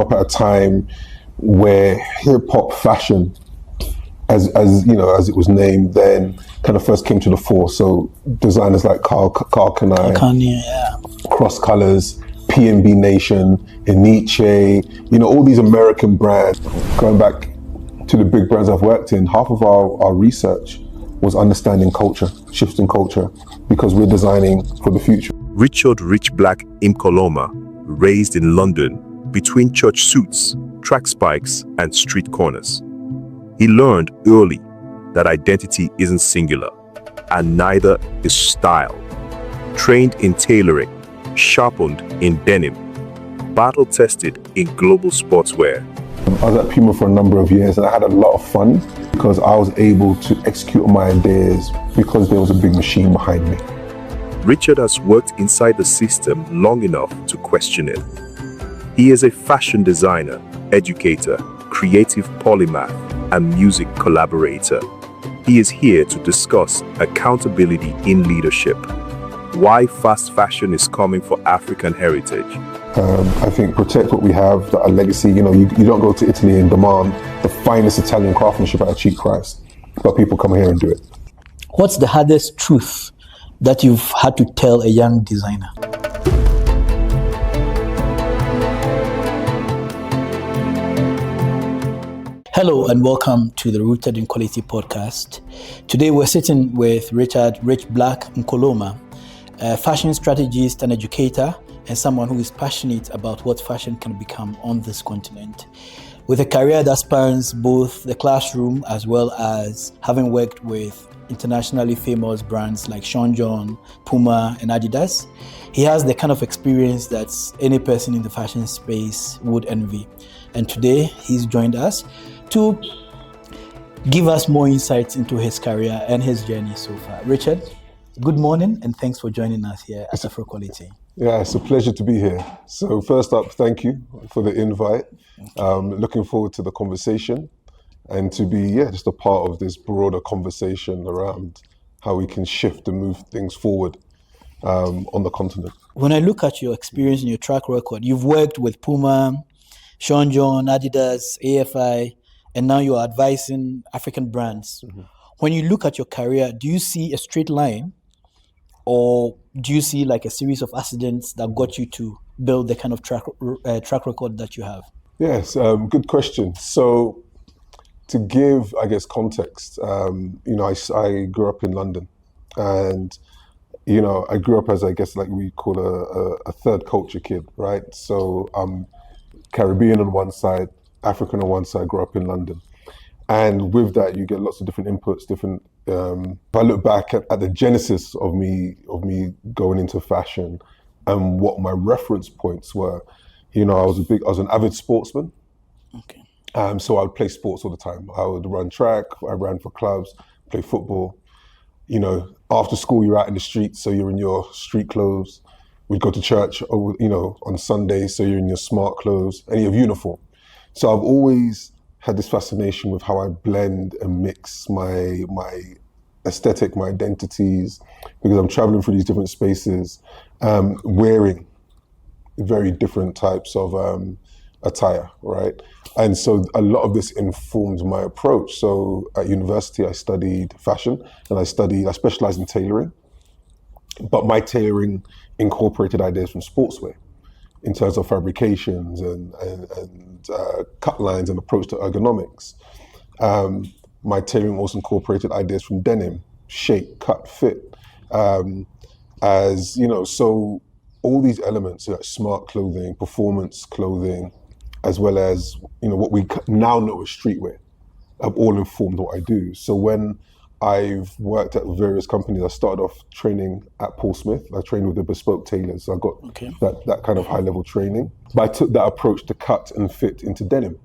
come up at a time where hip hop fashion, as it was named then, kind of first came to the fore. So designers like Carl Kanye, Cross Colors, P&B Nation, Eniche, all these American brands. Going back to the big brands I've worked in, half of our research was understanding culture, shifting culture, because we're designing for the future. Richard Rich Black Mkoloma, raised in London between church suits, track spikes, and street corners. He learned early that identity isn't singular, and neither is style. Trained in tailoring, sharpened in denim, battle-tested in global sportswear. I was at Puma for a number of years, and I had a lot of fun because I was able to execute on my ideas because there was a big machine behind me. Richard has worked inside the system long enough to question it. He is a fashion designer, educator, creative polymath, and music collaborator. He is here to discuss accountability in leadership, why fast fashion is coming for African heritage. I think protect what we have, our legacy. You don't go to Italy and demand the finest Italian craftsmanship at a cheap price, but people come here and do it. What's the hardest truth that you've had to tell a young designer? Hello and welcome to the Rooted in Quality podcast. Today we're sitting with Richard Rich Black Mkoloma, a fashion strategist and educator, and someone who is passionate about what fashion can become on this continent. With a career that spans both the classroom as well as having worked with internationally famous brands like Sean John, Puma, and Adidas, he has the kind of experience that any person in the fashion space would envy. And today he's joined us to give us more insights into his career and his journey so far. Richard, good morning and thanks for joining us here at Afro Quality. Yeah, it's a pleasure to be here. So first up, thank you for the invite. Looking forward to the conversation and to be just a part of this broader conversation around how we can shift and move things forward on the continent. When I look at your experience and your track record, you've worked with Puma, Sean John, Adidas, AFI, and now you're advising African brands. Mm-hmm. When you look at your career, do you see a straight line, or do you see like a series of accidents that got you to build the kind of track record that you have? Yes, good question. So to give, context, I grew up in London, and I grew up as we call a third culture kid, right? So I'm Caribbean on one side, African on one side, grew up in London. And with that, you get lots of different inputs, if I look back at the genesis of me going into fashion and what my reference points were, I was an avid sportsman. Okay. So I would play sports all the time. I would run track, I ran for clubs, play football. After school, you're out in the streets, so you're in your street clothes. We'd go to church, on Sunday, so you're in your smart clothes and you have uniform. So I've always had this fascination with how I blend and mix my aesthetic, my identities, because I'm traveling through these different spaces, wearing very different types of attire, right? And so a lot of this informed my approach. So at university, I studied fashion and I specialized in tailoring, but my tailoring incorporated ideas from sportswear in terms of fabrications and cut lines and approach to ergonomics. My tailoring also incorporated ideas from denim, shape, cut, fit. So all these elements, like smart clothing, performance clothing, as well as what we now know as streetwear, have all informed what I do. So when I've worked at various companies, I started off training at Paul Smith. I trained with the bespoke tailors. So I got that kind of high level training. But I took that approach to cut and fit into denim.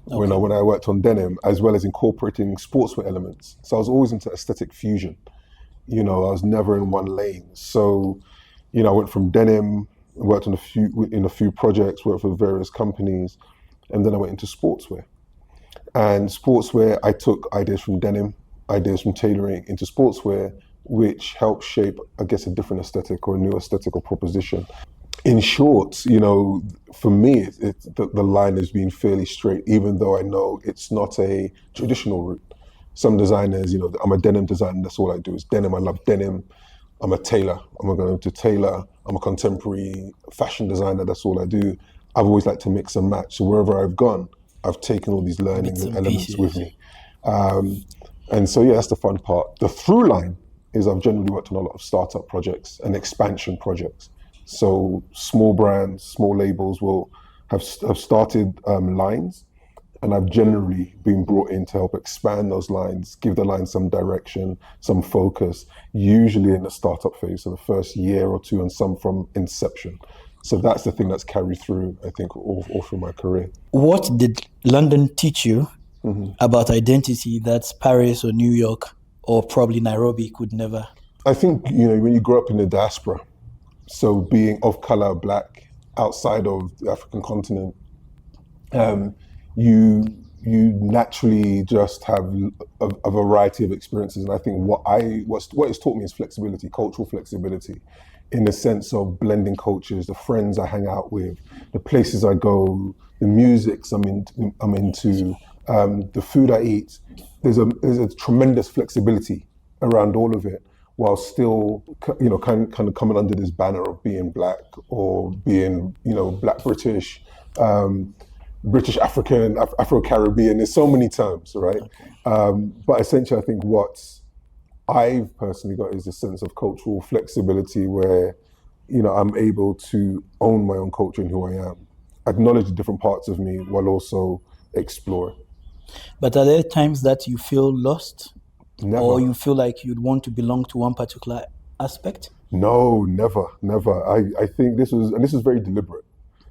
Okay. When I worked on denim, as well as incorporating sportswear elements. So I was always into aesthetic fusion. I was never in one lane. So, I went from denim, worked on a few projects, worked for various companies, and then I went into sportswear. And sportswear, I took ideas from denim, ideas from tailoring into sportswear, which helped shape, a different aesthetic or a new aesthetic or proposition. In short, for me, the line has been fairly straight, even though I know it's not a traditional route. Some designers, I'm a denim designer, that's all I do is denim. I love denim. I'm a tailor. I'm going to tailor. I'm a contemporary fashion designer, that's all I do. I've always liked to mix and match. So wherever I've gone, I've taken all these learnings and elements with me. And so, yeah, that's the fun part. The through line is I've generally worked on a lot of startup projects and expansion projects. So small brands, small labels will have started lines, and I've generally been brought in to help expand those lines, give the line some direction, some focus, usually in the startup phase, so the first year or two, and some from inception. So that's the thing that's carried through, I think, all through my career. What did London teach you about identity that Paris or New York or probably Nairobi could never? I think, when you grow up in the diaspora, so being of color, black, outside of the African continent, you naturally just have a variety of experiences. And I think what it's taught me is flexibility, cultural flexibility, in the sense of blending cultures, the friends I hang out with, the places I go, the musics I'm into, the food I eat. There's a tremendous flexibility around all of it, while still, kind of coming under this banner of being black or being, black British, British African, Afro-Caribbean. There's so many terms, right? Okay. But essentially, I think what I've personally got is a sense of cultural flexibility where, I'm able to own my own culture and who I am, acknowledge the different parts of me while also explore. But are there times that you feel lost? Never. Or you feel like you'd want to belong to one particular aspect? No, never. I think this is very deliberate.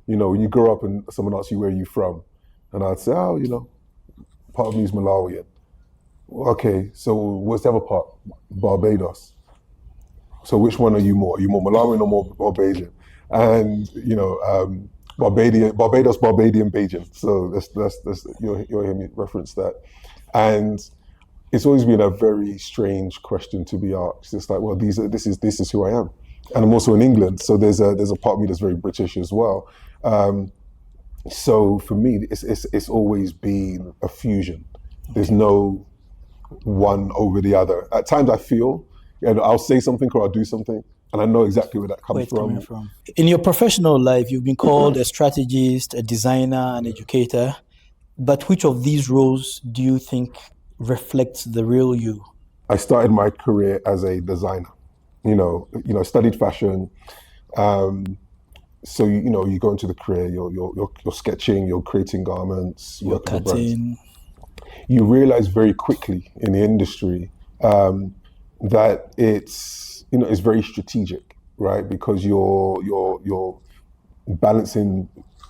When you grow up and someone asks you where you're from, and I'd say, part of me is Malawian. Okay, so what's the other part? Barbados. So which one are you more? Are you more Malawian or more Barbadian? And Barbados, Barbadian, Bajan. So that's you'll hear me reference that. And it's always been a very strange question to be asked. It's like, well, this is who I am, and I'm also in England, so there's a part of me that's very British as well. So for me, it's always been a fusion. There's no one over the other. At times, I feel, I'll say something or I'll do something, and I know exactly where that comes from. In your professional life, you've been called a strategist, a designer, an educator. But which of these roles do you think reflects the real you? I started my career as a designer. Studied fashion. So you go into the career, you're sketching, you're creating garments, you're cutting. You realize very quickly in the industry that it's very strategic, right? Because you're balancing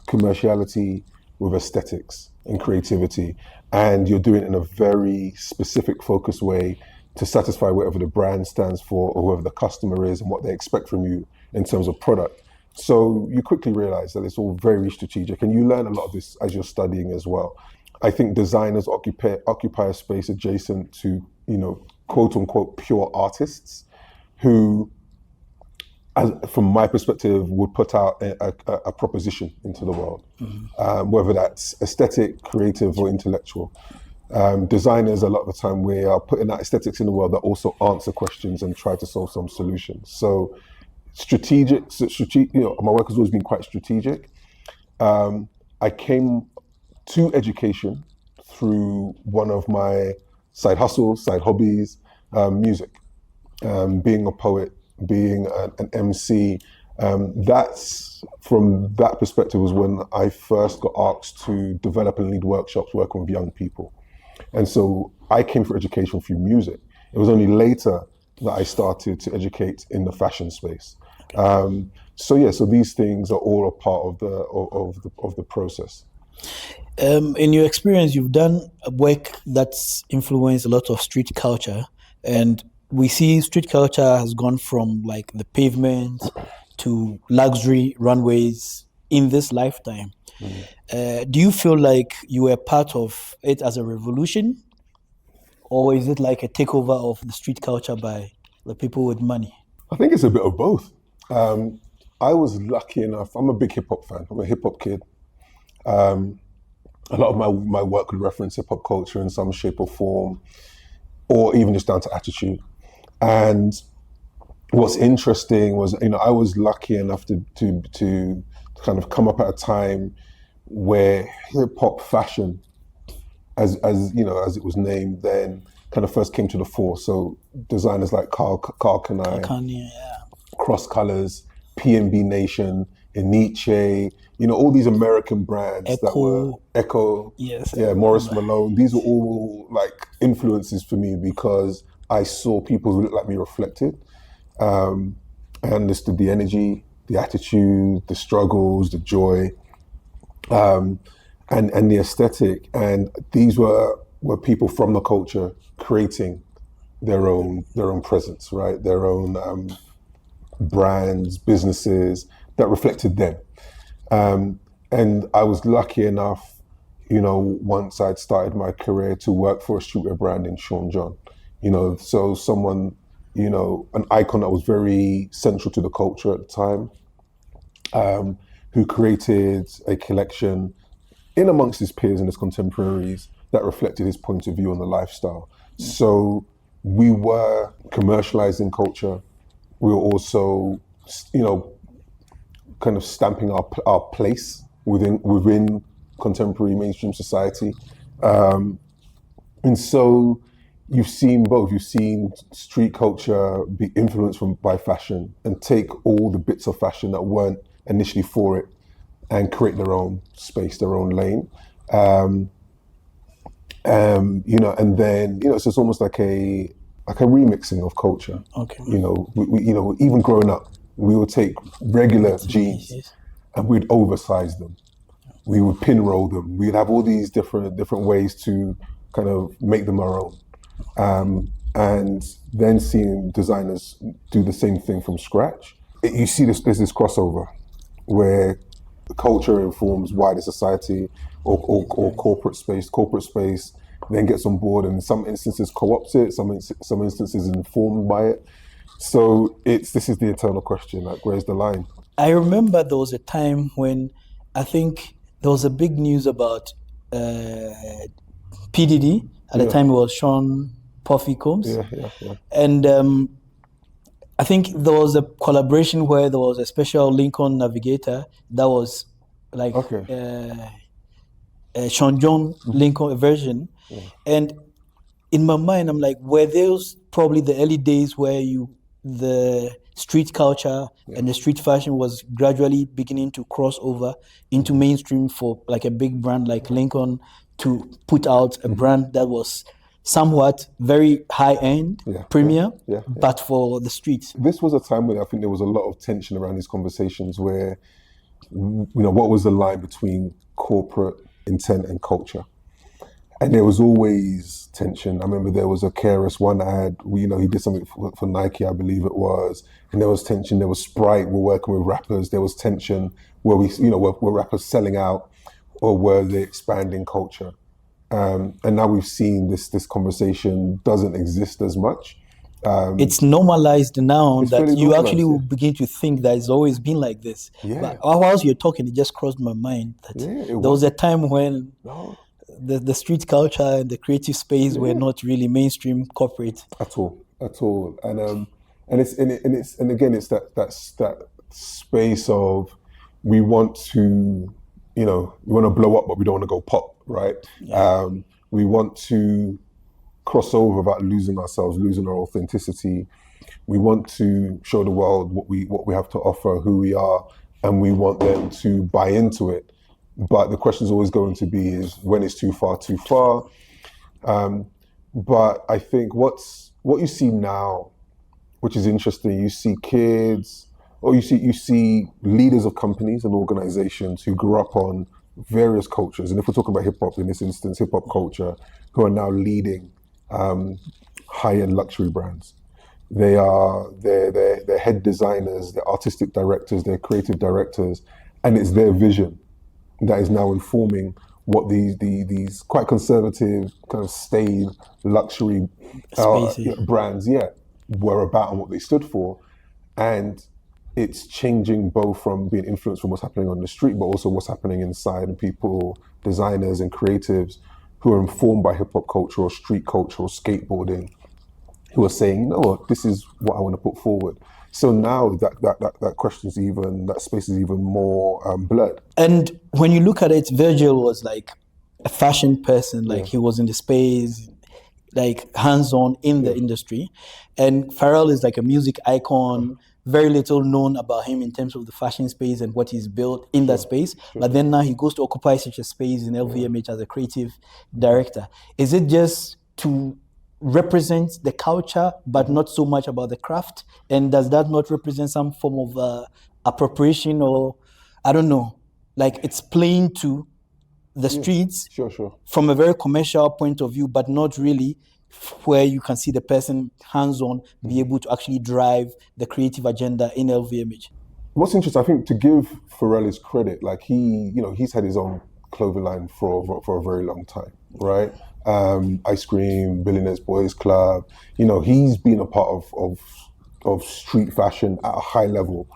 commerciality with aesthetics and creativity, and you're doing it in a very specific, focused way to satisfy whatever the brand stands for or whoever the customer is and what they expect from you in terms of product. So you quickly realize that it's all very strategic, and you learn a lot of this as you're studying as well. I think designers occupy a space adjacent to, quote unquote, pure artists who, from my perspective, would put out a proposition into the world, whether that's aesthetic, creative, or intellectual. Designers, a lot of the time, we are putting out aesthetics in the world that also answer questions and try to solve some solutions. So strategic, my work has always been quite strategic. I came to education through one of my side hustles, side hobbies, music, being a poet, being an MC. That's, from that perspective, was when I first got asked to develop and lead workshops working with young people. And so I came for education through music. It was only later that I started to educate in the fashion space. So these things are all a part of the process. In your experience, you've done work that's influenced a lot of street culture, and we see street culture has gone from like the pavement to luxury runways in this lifetime. Do you feel like you were part of it as a revolution, or is it like a takeover of the street culture by the people with money? I think it's a bit of both. I was lucky enough. I'm a big hip hop fan. I'm a hip hop kid. A lot of my work would reference hip hop culture in some shape or form, or even just down to attitude. And what's interesting was, I was lucky enough to kind of come up at a time where hip hop fashion, as it was named then, kind of first came to the fore. So designers like Carl Kanai, Kanye, yeah. Cross Colors, PNB Nation, Eniche, all these American brands that were Echo, yes, Morris Malone. These were all like influences for me because I saw people who looked like me reflected. I understood the energy, the attitude, the struggles, the joy, and the aesthetic. And these were people from the culture creating their own presence, right? Their own brands, businesses that reflected them. And I was lucky enough, once I'd started my career, to work for a streetwear brand in Sean John. So someone, an icon that was very central to the culture at the time, who created a collection in amongst his peers and his contemporaries that reflected his point of view on the lifestyle. So we were commercializing culture. We were also, kind of stamping our place within contemporary mainstream society. And so you've seen both. You've seen street culture be influenced by fashion and take all the bits of fashion that weren't initially for it and create their own space, their own lane. And then, so it's almost like a remixing of culture. Okay. We even growing up, we would take regular jeans and we'd oversize them. We would pin roll them. We'd have all these different ways to kind of make them our own. And then seeing designers do the same thing from scratch. You see there's this crossover where culture informs wider society or corporate space. Corporate space then gets on board and in some instances co-opts it, some instances informed by it. So this is the eternal question, like where's the line? I remember there was a time when I think there was a big news about PDD. At the time it was Sean Puffy Combs. Yeah. And I think there was a collaboration where there was a special Lincoln Navigator that was like Sean John Lincoln version. Yeah. And in my mind, I'm like, were those probably the early days where the street culture and the street fashion was gradually beginning to cross over into mainstream for like a big brand like Lincoln to put out a brand that was somewhat very high-end, premium, but for the streets. This was a time when I think there was a lot of tension around these conversations where, what was the line between corporate intent and culture? And there was always tension. I remember there was a KRS-One ad, he did something for Nike, I believe it was, and there was tension. There was Sprite, we're working with rappers. There was tension where were rappers selling out or were they expanding culture? And now we've seen this conversation doesn't exist as much. It's normalized now that you actually will begin to think that it's always been like this. Yeah. But whilst you're talking, it just crossed my mind that there was a time when the street culture and the creative space were not really mainstream corporate at all. And it's that space of we want to blow up, but we don't want to go pop, right? Yeah. We want to cross over without losing ourselves, losing our authenticity. We want to show the world what we have to offer, who we are, and we want them to buy into it. But the question is always going to be is when is too far, too far? But I think what you see now, which is interesting, you see kids, or you see leaders of companies and organizations who grew up on various cultures. And if we're talking about hip hop in this instance, hip hop culture, who are now leading high-end luxury brands. They're head designers, they're artistic directors, they're creative directors, and it's their vision that is now informing what these quite conservative, kind of staid luxury brands, were about and what they stood for. And it's changing both from being influenced from what's happening on the street, but also what's happening inside, and people, designers and creatives who are informed by hip hop culture or street culture or skateboarding, who are saying, no, this is what I want to put forward. So now that question's even, that space is even more blurred. And when you look at it, Virgil was like a fashion person, like he was in the space, like hands-on in the industry. And Pharrell is like a music icon, very little known about him in terms of the fashion space and what he's built in that space. But then now he goes to occupy such a space in LVMH as a creative director. Is it just to represent the culture, but not so much about the craft? And does that not represent some form of appropriation, or, I don't know, like it's playing to the streets from a very commercial point of view, but not really where you can see the person hands-on be able to actually drive the creative agenda in LVMH? What's interesting, I think, to give Pharrell his credit, like he's had his own clothing line for a very long time, right? Ice Cream, Billionaires Boys Club, he's been a part of street fashion at a high level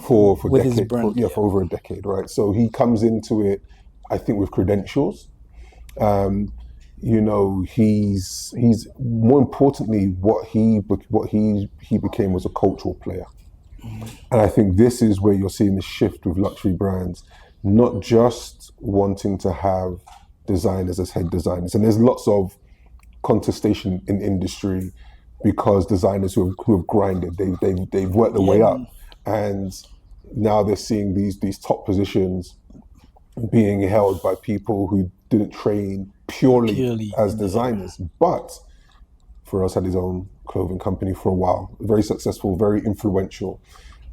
for over a decade, right? So he comes into it, I think, with credentials. He's more importantly, what he became was a cultural player. And I think this is where you're seeing the shift with luxury brands, not just wanting to have designers as head designers. And there's lots of contestation in industry because designers who have grinded, they've worked their way up, and now they're seeing these top positions being held by people who didn't train purely as designers. But Pharrell's had his own clothing company for a while, very successful, very influential.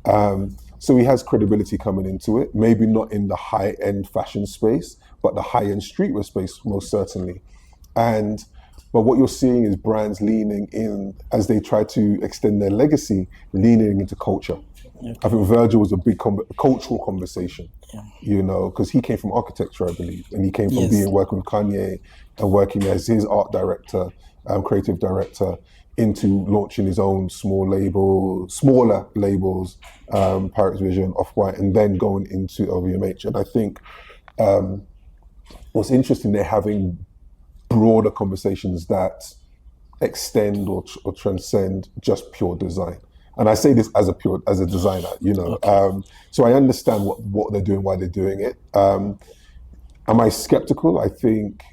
So he has credibility coming into it, maybe not in the high-end fashion space, but the high-end streetwear space, most certainly. But what you're seeing is brands leaning in, as they try to extend their legacy, leaning into culture. I think Virgil was a big cultural conversation, because he came from architecture, I believe, and he came from working with Kanye and working as his art director, creative director, into launching his own smaller labels, Pirates Vision, Off-White, and then going into LVMH. And I think what's interesting, they're having broader conversations that extend or transcend just pure design. And I say this as a designer, so I understand what they're doing, why they're doing it. Am I skeptical? I think,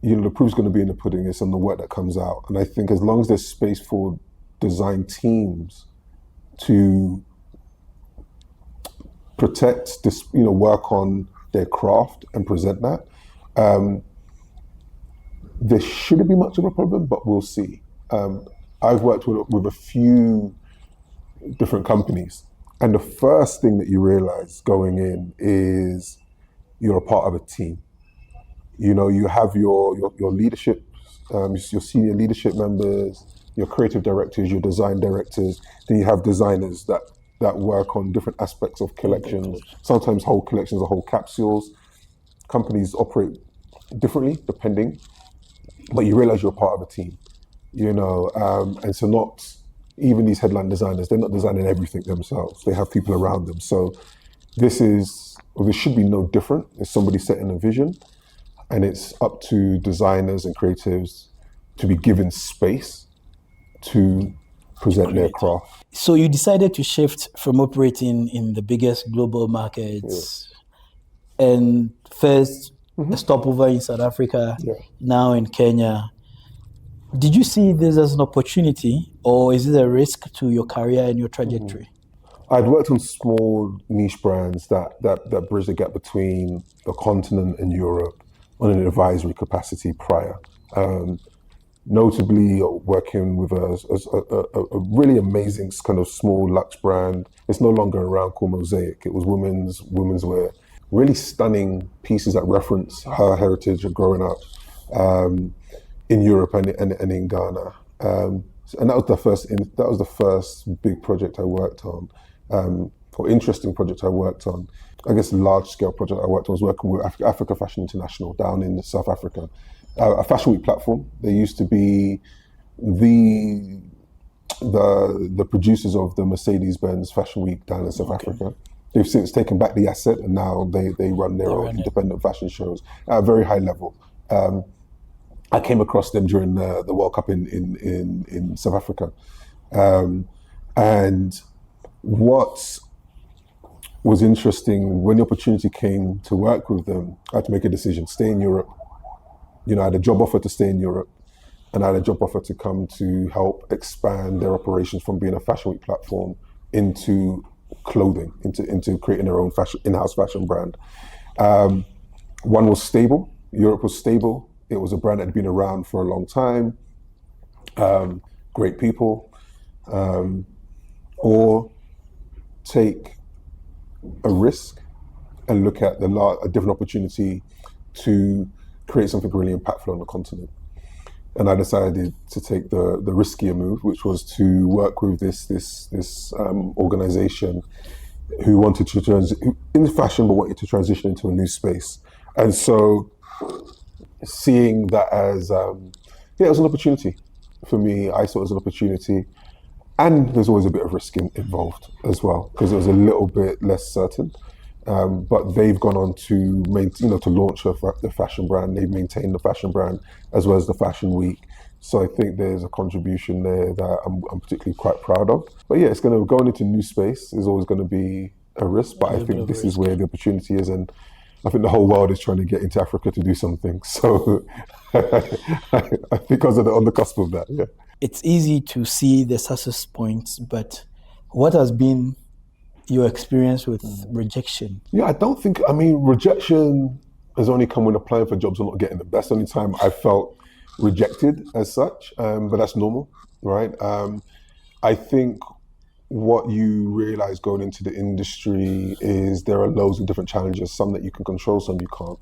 the proof's going to be in the pudding. It's on the work that comes out. And I think as long as there's space for design teams to protect this, work on their craft and present that, there shouldn't be much of a problem, but we'll see. I've worked with a few different companies, and the first thing that you realize going in is you're a part of a team. You have your leadership, your senior leadership members, your creative directors, your design directors. Then you have designers that work on different aspects of collections, sometimes whole collections or whole capsules. Companies operate differently depending, but you realize you're a part of a team, and so not even these headline designers, they're not designing everything themselves. They have people around them. So this should be no different. It's somebody setting a vision, and it's up to designers and creatives to be given space to present their craft. So you decided to shift from operating in the biggest global markets and first a stopover in South Africa, now in Kenya. Did you see this as an opportunity, or is it a risk to your career and your trajectory? I'd worked on small niche brands that bridge the gap between the continent and Europe on an advisory capacity prior. Notably working with a really amazing kind of small luxe brand. It's no longer around, called Mosaic. It was women's wear. Really stunning pieces that reference her heritage of growing up in Europe and in Ghana. And that was the first big project I worked on, or interesting project I worked on. I guess large scale project I worked on was working with Africa Fashion International down in South Africa, a fashion week platform. They used to be the the producers of the Mercedes-Benz Fashion Week down in South Africa. They've since taken back the asset, and now they run their own independent fashion shows at a very high level. I came across them during the World Cup in South Africa, and what was interesting, when the opportunity came to work with them, I had to make a decision: stay in Europe. I had a job offer to stay in Europe, and I had a job offer to come to help expand their operations from being a fashion week platform into clothing, into creating their own in-house fashion brand. One was stable. Europe was stable. It was a brand that had been around for a long time. Great people. Or take a risk and look at a different opportunity to create something really impactful on the continent. And I decided to take the riskier move, which was to work with this organization who wanted to in fashion, but wanted to transition into a new space. And so, seeing that as it was an opportunity for me. I saw it as an opportunity, and there's always a bit of risk involved as well, because it was a little bit less certain. But they've gone on to to launch the fashion brand. They've maintained the fashion brand as well as the fashion week. So I think there's a contribution there that I'm particularly quite proud of. But yeah, it's going to go into new space. Is always going to be a risk, but I think this is where the opportunity is, and I think the whole world is trying to get into Africa to do something. So I think I was on the cusp of that. Yeah, it's easy to see the success points, but what has been your experience with rejection? Yeah, rejection has only come when applying for jobs and not getting them. That's the only time I felt rejected as such, but that's normal, right? I think what you realize going into the industry is there are loads of different challenges, some that you can control, some you can't.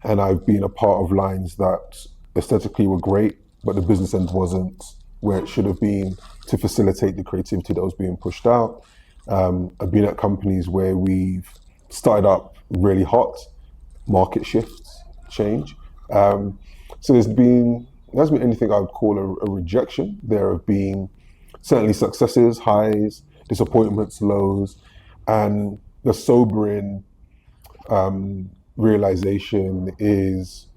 And I've been a part of lines that aesthetically were great, but the business end wasn't where it should have been to facilitate the creativity that was being pushed out. I've been at companies where we've started up really hot, market shifts, change. So there hasn't been anything I would call a rejection. There have been certainly successes, highs, disappointments, lows, and the sobering realization is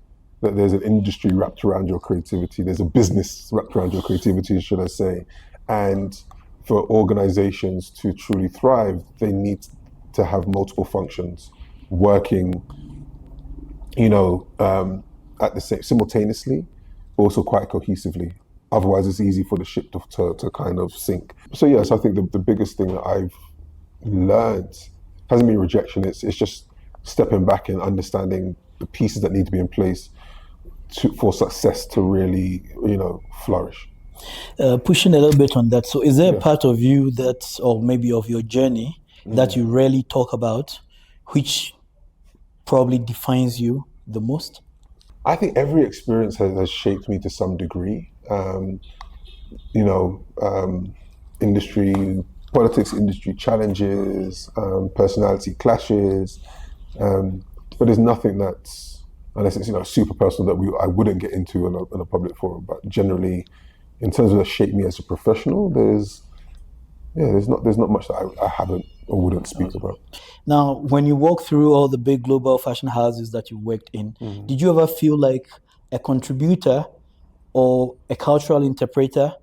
that there's an industry wrapped around your creativity. There's a business wrapped around your creativity, should I say. And for organizations to truly thrive, they need to have multiple functions working, at the same simultaneously, but also quite cohesively. Otherwise, it's easy for the ship to kind of sink. So yes, I think the biggest thing that I've learned hasn't been rejection. It's just stepping back and understanding the pieces that need to be in place for success to really, flourish. Pushing a little bit on that. So is there a part of you or maybe of your journey that you rarely talk about, which probably defines you the most? I think every experience has shaped me to some degree. Industry, politics, industry challenges, personality clashes, but there's nothing that's, unless it's super personal, that I wouldn't get into in a public forum. But generally, in terms of that shape me as a professional, there's not much that I haven't or wouldn't speak about. Now, when you walk through all the big global fashion houses that you worked in, did you ever feel like a contributor or a cultural interpreter,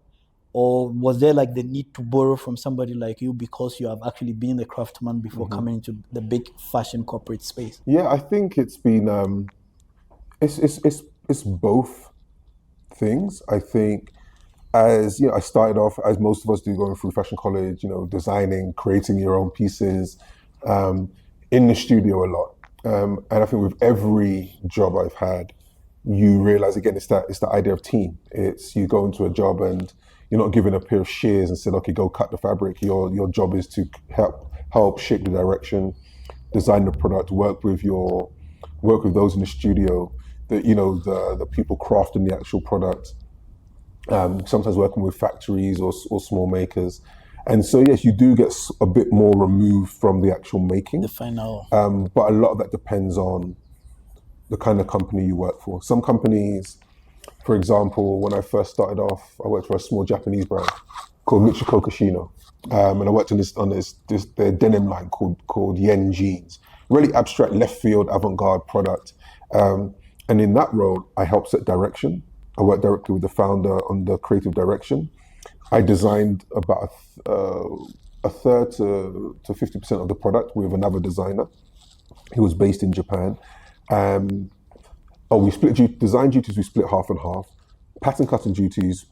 or was there like the need to borrow from somebody like you because you have actually been a craftsman before coming into the big fashion corporate space? Yeah, I think it's been it's both things. I think as I started off, as most of us do, going through fashion college, designing, creating your own pieces, in the studio a lot. And I think with every job I've had, you realize again, it's the idea of team. It's you go into a job and you're not given a pair of shears and said, okay, go cut the fabric. Your job is to help shape the direction, design the product, work with those in the studio, the people crafting the actual product. Sometimes working with factories or small makers. And so, yes, you do get a bit more removed from the actual making. The final. But a lot of that depends on the kind of company you work for. Some companies, For example, when I first started off, I worked for a small Japanese brand called Michiko Kashino. And I worked on their denim line called Yen Jeans. Really abstract, left field, avant-garde product. And in that role, I helped set direction. I worked directly with the founder on the creative direction. I designed about a third to 50% of the product with another designer. He was based in Japan. We split design duties. We split half and half. Pattern cutting duties,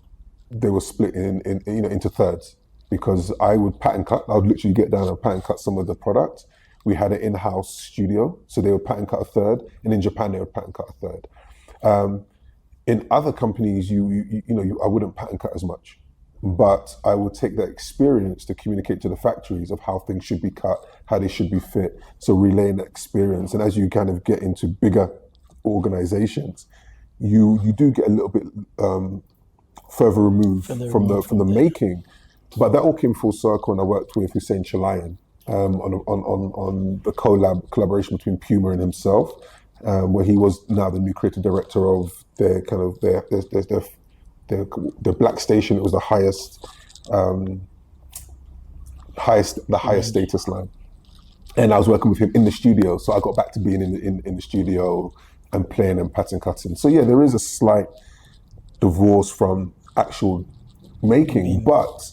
they were split into thirds, because I would pattern cut. I would literally get down and pattern cut some of the product. We had an in-house studio, so they would pattern cut a third, and in Japan they would pattern cut a third. In other companies, I wouldn't pattern cut as much, but I would take that experience to communicate to the factories of how things should be cut, how they should be fit. So relaying that experience, and as you kind of get into bigger organizations, you do get a little bit further removed from the making. But that all came full circle, and I worked with Hussein Chalayan on the collaboration between Puma and himself, where he was now the new creative director of their Black Station. It was the highest status line, and I was working with him in the studio. So I got back to being in the studio and playing and pattern cutting. So yeah, there is a slight divorce from actual making, but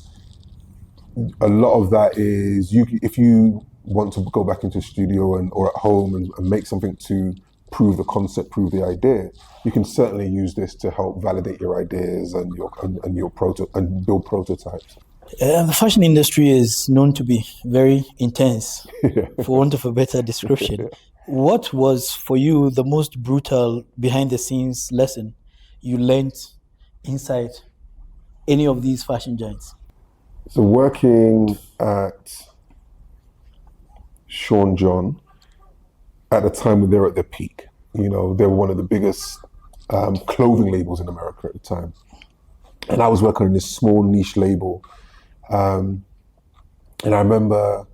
a lot of that is if you want to go back into the studio or at home and make something to prove the concept, prove the idea, you can certainly use this to help validate your ideas and build prototypes. The fashion industry is known to be very intense, for want of a better description. What was for you the most brutal behind the scenes lesson you learned inside any of these fashion giants? So working at Sean John at the time when they were at their peak, they were one of the biggest clothing labels in America at the time. And I was working on this small niche label. And I remember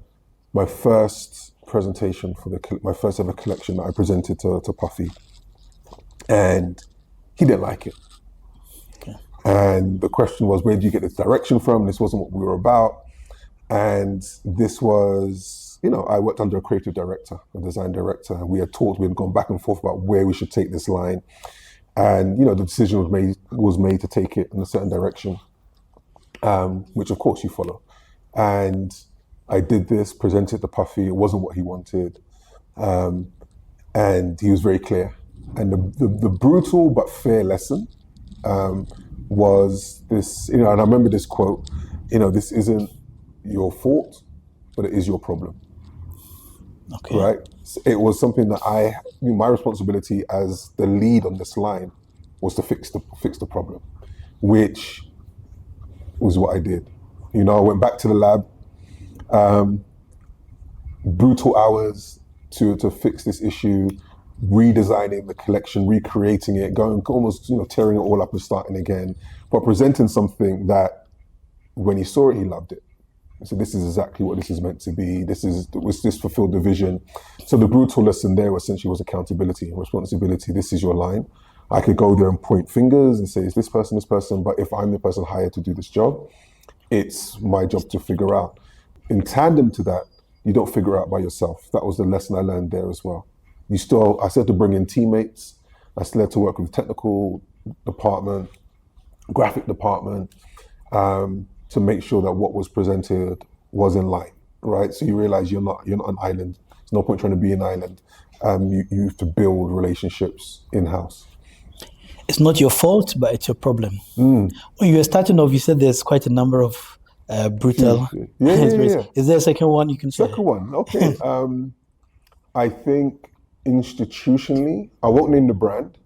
my first presentation for my first ever collection that I presented to Puffy, and he didn't like it. And the question was, where do you get this direction from? This wasn't what we were about. And this was, I worked under a creative director, a design director, and we had gone back and forth about where we should take this line. And, the decision was made to take it in a certain direction, which of course you follow. And I did this, presented to Puffy. It wasn't what he wanted. And he was very clear. And the brutal but fair lesson was this, and I remember this quote, this isn't your fault, but it is your problem. Okay. Right? It was something that my responsibility as the lead on this line was to fix the problem, which was what I did. I went back to the lab, brutal hours to fix this issue, redesigning the collection, recreating it, going almost, tearing it all up and starting again, but presenting something that when he saw it, he loved it. So this is exactly what this is meant to be. This fulfilled the vision. So the brutal lesson there essentially was accountability, responsibility. This is your line. I could go there and point fingers and say, it's this person, but if I'm the person hired to do this job, it's my job to figure out. In tandem to that, you don't figure out by yourself. That was the lesson I learned there as well. I still had to bring in teammates. I still had to work with the technical department, graphic department, to make sure that what was presented was in line, right? So you realize you're not an island. There's no point trying to be an island. You have to build relationships in-house. It's not your fault, but it's your problem. When you were starting off, you said there's quite a number of brutal Yeah. Is there a second one you can say? Second one, okay. I think institutionally, I won't name the brand,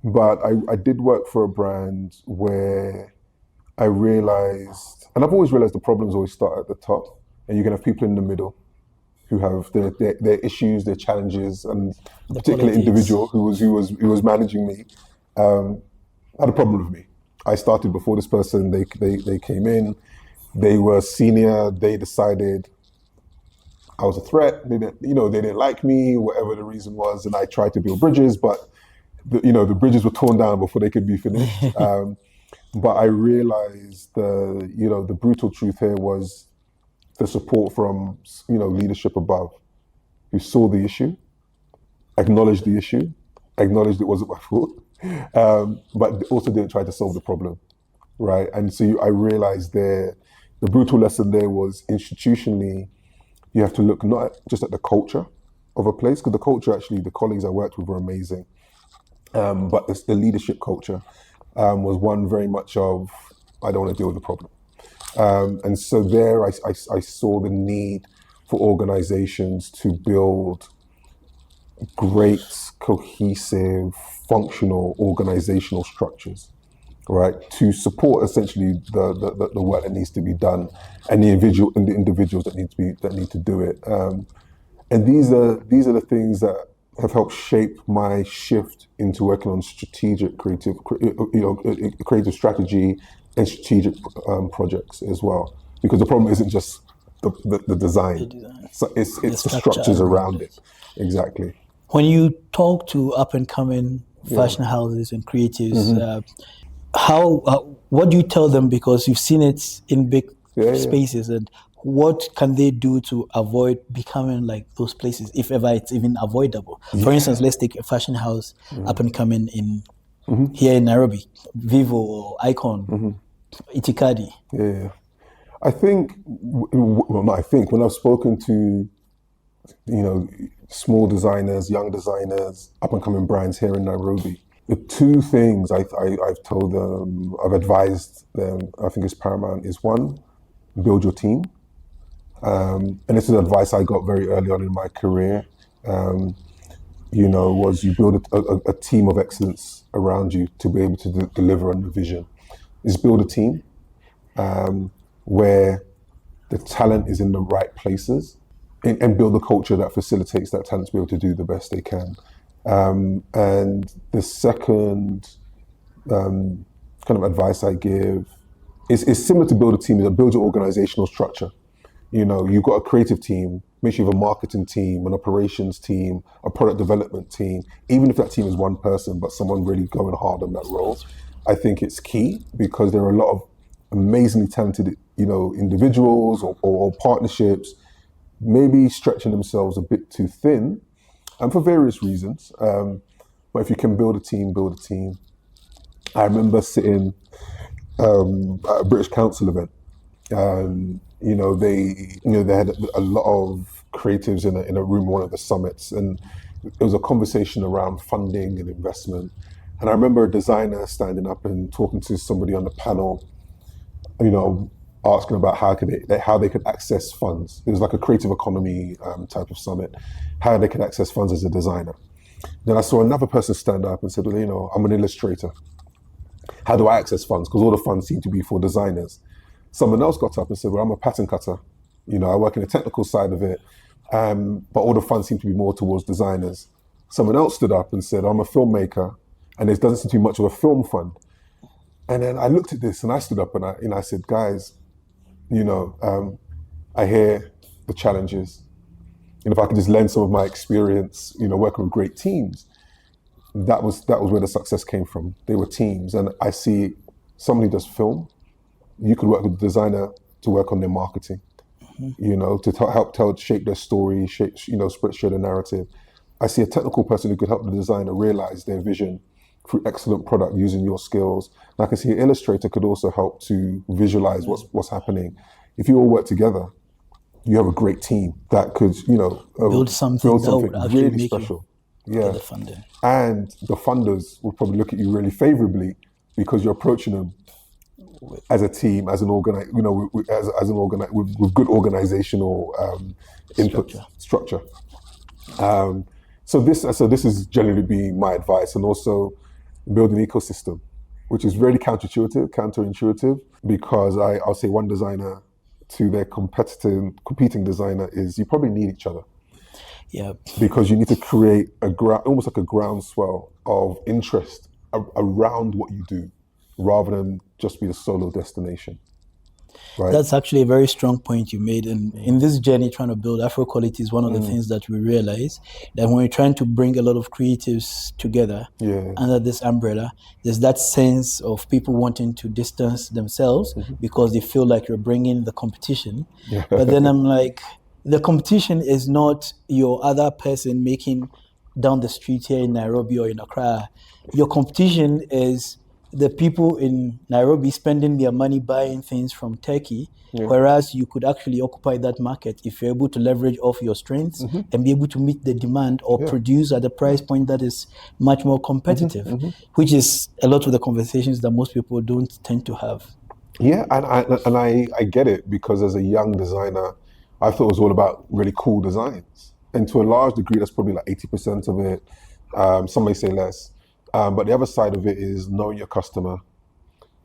but I did work for a brand where I realized, and I've always realized the problems always start at the top, and you can have people in the middle who have their issues, their challenges, and a particular individual who was managing me had a problem with me. I started before this person. They came in. They were senior. They decided I was a threat. They didn't like me, whatever the reason was, and I tried to build bridges, but the bridges were torn down before they could be finished. But I realized the brutal truth here was the support from, leadership above, who saw the issue, acknowledged the issue, acknowledged it wasn't my fault, but also didn't try to solve the problem, right? And so I realized the brutal lesson there was institutionally, you have to look not just at the culture of a place, because the culture, actually, the colleagues I worked with were amazing, but the leadership culture was one very much of, I don't want to deal with the problem. And so there I saw the need for organizations to build great, cohesive, functional organizational structures, right, to support essentially the work that needs to be done and the individuals that need to do it. And these are the things that have helped shape my shift into working on creative strategy and strategic projects as well. Because the problem isn't just the design. So it's the structures around it. Exactly. When you talk to up and coming fashion houses and creatives, what do you tell them? Because you've seen it in big spaces, and what can they do to avoid becoming like those places, if ever it's even avoidable? For instance, let's take a fashion house up and coming in here in Nairobi, Vivo or Icon, Itikadi. Yeah. I think when I've spoken to, small designers, young designers, up and coming brands here in Nairobi, the two things I've told them, I've advised them, I think is paramount, is one, build your team. And this is advice I got very early on in my career, was you build a team of excellence around you to be able to deliver on the vision. Is build a team where the talent is in the right places, and build a culture that facilitates that talent to be able to do the best they can. And the second kind of advice I give is similar to build a team, is build your organizational structure. You've got a creative team, make sure you have a marketing team, an operations team, a product development team. Even if that team is one person, but someone really going hard on that role, I think it's key, because there are a lot of amazingly talented, individuals or partnerships, maybe stretching themselves a bit too thin, and for various reasons. But if you can build a team, build a team. I remember sitting at a British Council event. They had a lot of creatives in a room, one of the summits, and it was a conversation around funding and investment. And I remember a designer standing up and talking to somebody on the panel, asking about how they could access funds. It was like a creative economy type of summit, how they could access funds as a designer. Then I saw another person stand up and said, well, I'm an illustrator. How do I access funds? Because all the funds seem to be for designers. Someone else got up and said, well, I'm a pattern cutter. I work in the technical side of it, but all the funds seem to be more towards designers. Someone else stood up and said, I'm a filmmaker, and there doesn't seem to be much of a film fund. And then I looked at this and I stood up and I said, guys, I hear the challenges. And if I could just lend some of my experience, working with great teams, that was where the success came from. They were teams. And I see somebody does film. You could work with the designer to work on their marketing, to help shape their story, share the narrative. I see a technical person who could help the designer realize their vision through excellent product using your skills. And I can see an illustrator could also help to visualize what's happening. If you all work together, you have a great team that could, build something really special. Yeah. The funding. And the funders will probably look at you really favorably, because you're approaching them as a team, as an with good organizational input structure. So this is generally being my advice, and also build an ecosystem, which is really counterintuitive, because I'll say one designer to their competing designer is you probably need each other. Yeah. Because you need to create almost like a groundswell of interest around what you do, rather than just be a solo destination. right? That's actually a very strong point you made. And in this journey, trying to build Afro quality is one of the things that we realize that when we're trying to bring a lot of creatives together under this umbrella, there's that sense of people wanting to distance themselves because they feel like you're bringing the competition. But then I'm like, the competition is not your other person making down the street here in Nairobi or in Accra. Your competition is the people in Nairobi spending their money buying things from Turkey, whereas you could actually occupy that market if you're able to leverage off your strengths and be able to meet the demand or produce at a price point that is much more competitive, which is a lot of the conversations that most people don't tend to have. Yeah, and I get it, because as a young designer, I thought it was all about really cool designs. And to a large degree, that's probably like 80% of it. Some may say less. But the other side of it is knowing your customer,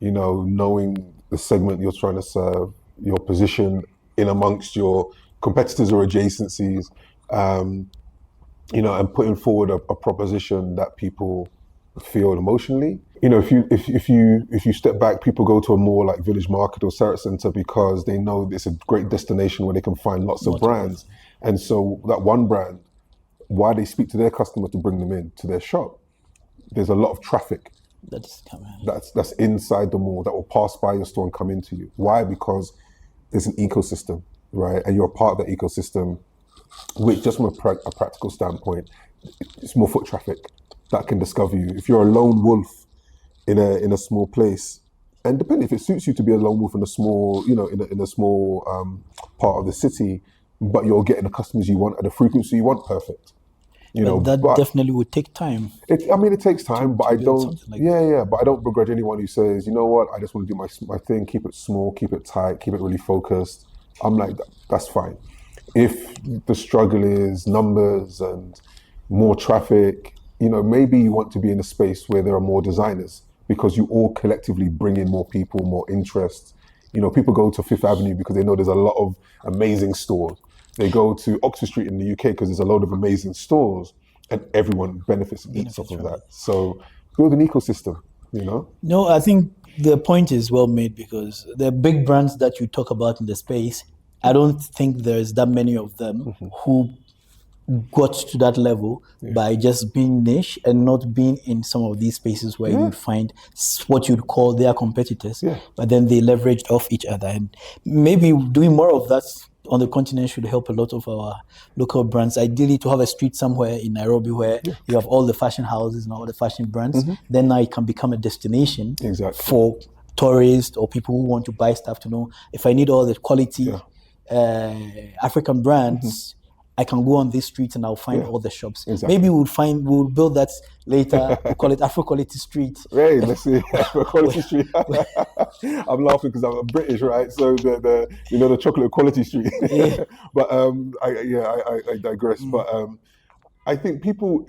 knowing the segment you're trying to serve, your position in amongst your competitors or adjacencies, and putting forward a proposition that people feel emotionally. If you step back, people go to a more like Village Market or Sarah Center because they know it's a great destination where they can find lots of brands. And so that one brand, why they speak to their customer to bring them in to their shop, there's a lot of traffic that's inside the mall that will pass by your store and come into you. Why? Because there's an ecosystem, right? And you're a part of that ecosystem, which just from a practical standpoint, it's more foot traffic that can discover you. If you're a lone wolf in a small place, and depending if it suits you to be a lone wolf in a small, in a small part of the city, but you're getting the customers you want at the frequency you want, perfect. But definitely would take time. It takes time, but I don't. But I don't begrudge anyone who says, you know what, I just want to do my thing, keep it small, keep it tight, keep it really focused. I'm like, that's fine. If the struggle is numbers and more traffic, maybe you want to be in a space where there are more designers, because you all collectively bring in more people, more interest. People go to Fifth Avenue because they know there's a lot of amazing stores. They go to Oxford Street in the UK because there's a load of amazing stores, and everyone benefits and eats off of that. So build an ecosystem, No, I think the point is well made, because the big brands that you talk about in the space, I don't think there's that many of them who got to that level by just being niche and not being in some of these spaces where you would find what you'd call their competitors, but then they leveraged off each other. And maybe doing more of that on the continent should help a lot of our local brands. Ideally, to have a street somewhere in Nairobi where you have all the fashion houses and all the fashion brands, then now it can become a destination for tourists or people who want to buy stuff, to know if I need all the quality African brands, I can go on this street and I'll find all the shops. Maybe we'll build that later. We call it Afro Quality Street. Right, let's see, Afro Quality Street. I'm laughing because I'm British, right? So the chocolate quality street. But I digress. But I think people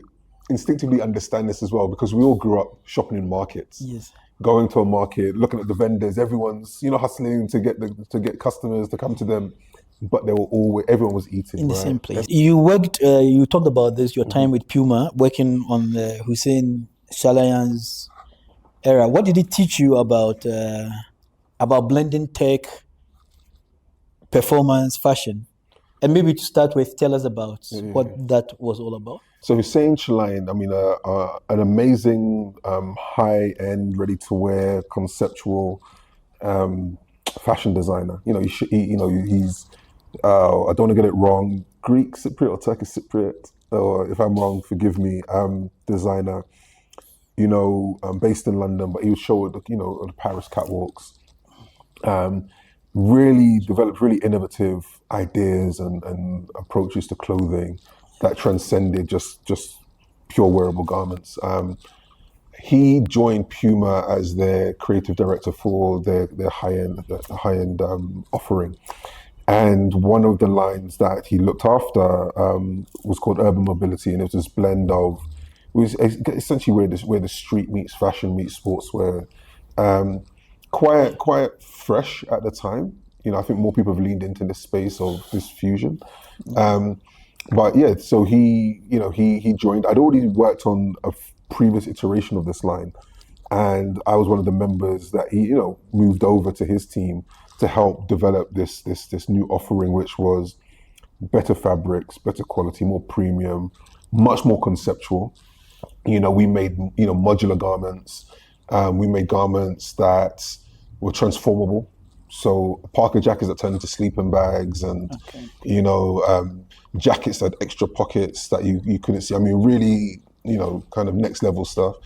instinctively understand this as well, because we all grew up shopping in markets. Yes. Going to a market, looking at the vendors, everyone's hustling to get customers to come to them. But everyone was eating in the same place. You talked about this, your time with Puma, working on the Hussein Shalayan's era. What did it teach you about blending tech, performance, fashion? And maybe to start with, tell us about what that was all about. So Hussein Shalayan, an amazing high-end, ready-to-wear, conceptual fashion designer. He's I don't want to get it wrong, Greek Cypriot or Turkish Cypriot, or if I'm wrong, forgive me, designer, based in London, but he would show at the Paris catwalks. Really developed really innovative ideas and approaches to clothing that transcended just pure wearable garments. He joined Puma as their creative director for their high-end offering. And one of the lines that he looked after was called Urban Mobility, and it was this blend of, it was essentially where the street meets fashion meets sportswear. Quite fresh at the time. I think more people have leaned into this space of this fusion. But yeah, so he joined. I'd already worked on a previous iteration of this line, and I was one of the members that he moved over to his team to help develop this new offering, which was better fabrics, better quality, more premium, much more conceptual. We made modular garments. We made garments that were transformable. So parka jackets that turn into sleeping bags, and jackets that had extra pockets that you couldn't see. I mean, really, kind of next level stuff.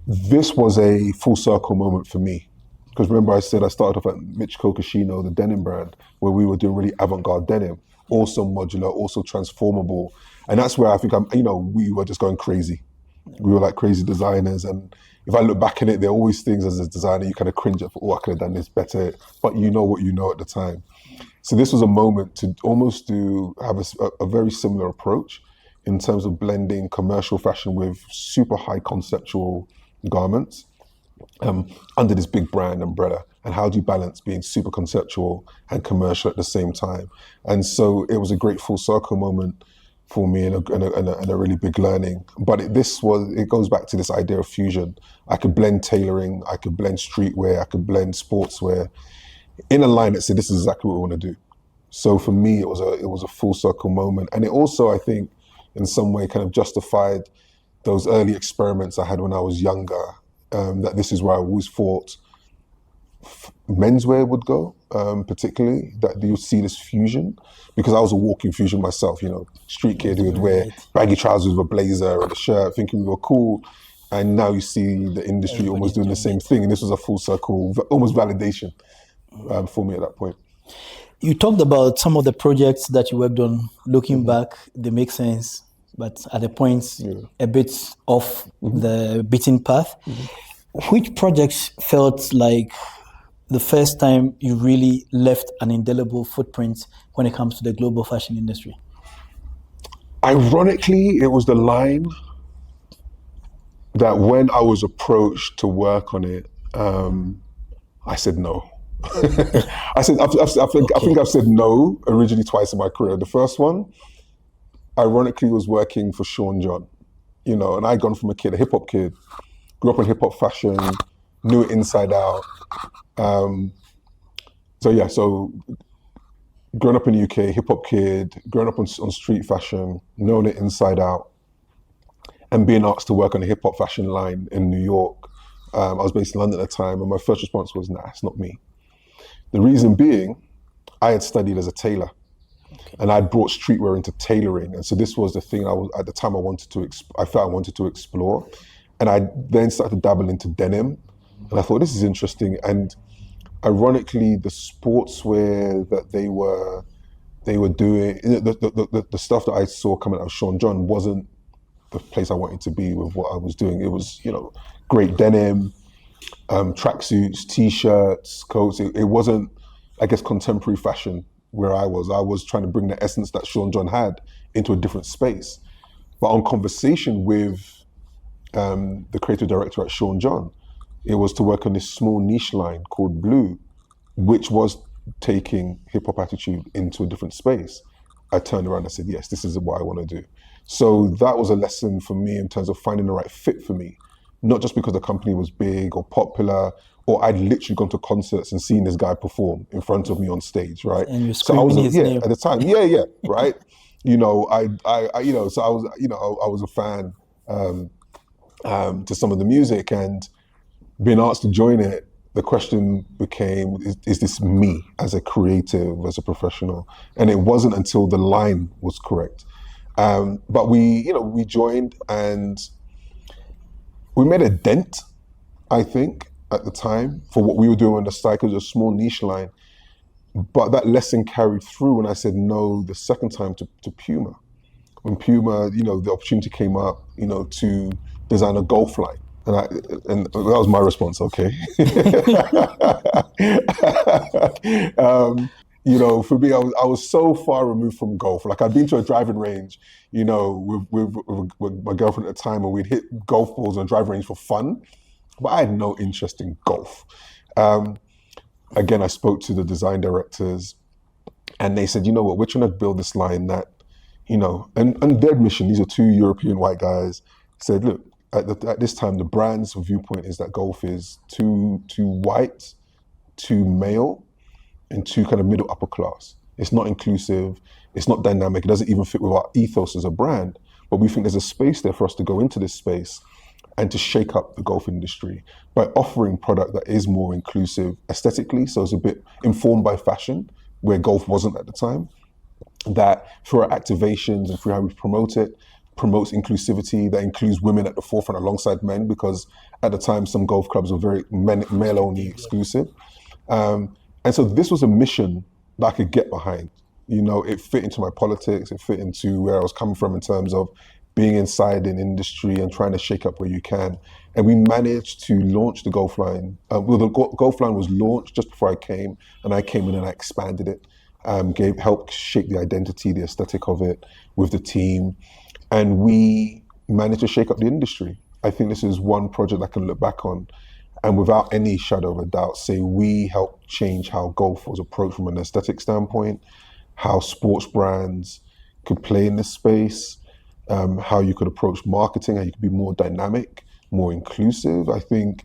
This was a full circle moment for me. Because remember I said I started off at Mitch Kokashino, the denim brand, where we were doing really avant-garde denim, also modular, also transformable. And that's where I think we were just going crazy. We were like crazy designers. And if I look back at it, there are always things as a designer you kind of cringe at, I could have done this better, but you know what you know at the time. So this was a moment to almost have a very similar approach in terms of blending commercial fashion with super high conceptual garments under this big brand umbrella. And how do you balance being super conceptual and commercial at the same time? And so it was a great full circle moment for me, and a really big learning. But it goes back to this idea of fusion. I could blend tailoring, I could blend streetwear, I could blend sportswear in a line that said, this is exactly what we want to do. So for me, it was a full circle moment. And it also, I think, in some way kind of justified those early experiments I had when I was younger, that this is where I always thought menswear would go, particularly, that you would see this fusion, because I was a walking fusion myself, street kid who would wear baggy trousers with a blazer and a shirt, thinking we were cool. And now you see the industry almost doing the same thing. And this was a full circle, almost validation for me at that point. You talked about some of the projects that you worked on. Looking back, they make sense, but at the points, a bit off the beaten path. Which projects felt like the first time you really left an indelible footprint when it comes to the global fashion industry? Ironically, it was the line that when I was approached to work on it, I said no. I think I've said no originally twice in my career. The first one, ironically, was working for Sean John, and I'd gone from a hip hop kid, grew up in hip hop fashion, knew it inside out. So growing up in the UK, hip hop kid, growing up on street fashion, knowing it inside out, and being asked to work on a hip hop fashion line in New York. I was based in London at the time, and my first response was, nah, it's not me. The reason being, I had studied as a tailor, and I'd brought streetwear into tailoring. And so this was the thing I felt I wanted to explore. And I then started to dabble into denim, and I thought, this is interesting. And ironically, the sportswear that they were doing, the stuff that I saw coming out of Sean John wasn't the place I wanted to be with what I was doing. It was, great denim, tracksuits, t-shirts, coats. It wasn't, I guess, contemporary fashion where I was. I was trying to bring the essence that Sean John had into a different space. But on conversation with the creative director at Sean John, it was to work on this small niche line called Blue, which was taking hip hop attitude into a different space. I turned around and said, yes, this is what I want to do. So that was a lesson for me in terms of finding the right fit for me, not just because the company was big or popular, or I'd literally gone to concerts and seen this guy perform in front of me on stage, right? And you're screaming his name at the time, right? I was a fan to some of the music, and being asked to join it, the question became, is this me as a creative, as a professional? And it wasn't until the line was correct. But we joined, and we made a dent, I think, at the time for what we were doing on the site. It was a small niche line. But that lesson carried through when I said no the second time to Puma. When Puma, the opportunity came up, to design a golf line. And that was my response, okay. For me, I was so far removed from golf. Like, I'd been to a driving range, with my girlfriend at the time, and we'd hit golf balls on a driving range for fun, but I had no interest in golf. Again, I spoke to the design directors, and they said, you know what, we're trying to build this line that, and their mission, these are two European white guys, said, look, at this time, the brand's viewpoint is that golf is too white, too male, into kind of middle upper class. It's not inclusive, it's not dynamic, it doesn't even fit with our ethos as a brand. But we think there's a space there for us to go into this space and to shake up the golf industry by offering product that is more inclusive aesthetically. So it's a bit informed by fashion, where golf wasn't at the time. That through our activations and through how we promote it, promotes inclusivity that includes women at the forefront alongside men, because at the time some golf clubs were very male only exclusive. And so this was a mission that I could get behind. You know, it fit into my politics, it fit into where I was coming from in terms of being inside an industry and trying to shake up where you can. And we managed to launch the golf line. Well, the golf line was launched just before I came, and I came in and I expanded it, helped shape the identity, the aesthetic of it with the team. And we managed to shake up the industry. I think this is one project I can look back on and without any shadow of a doubt say we helped change how golf was approached from an aesthetic standpoint, how sports brands could play in this space, how you could approach marketing, how you could be more dynamic, more inclusive. I think,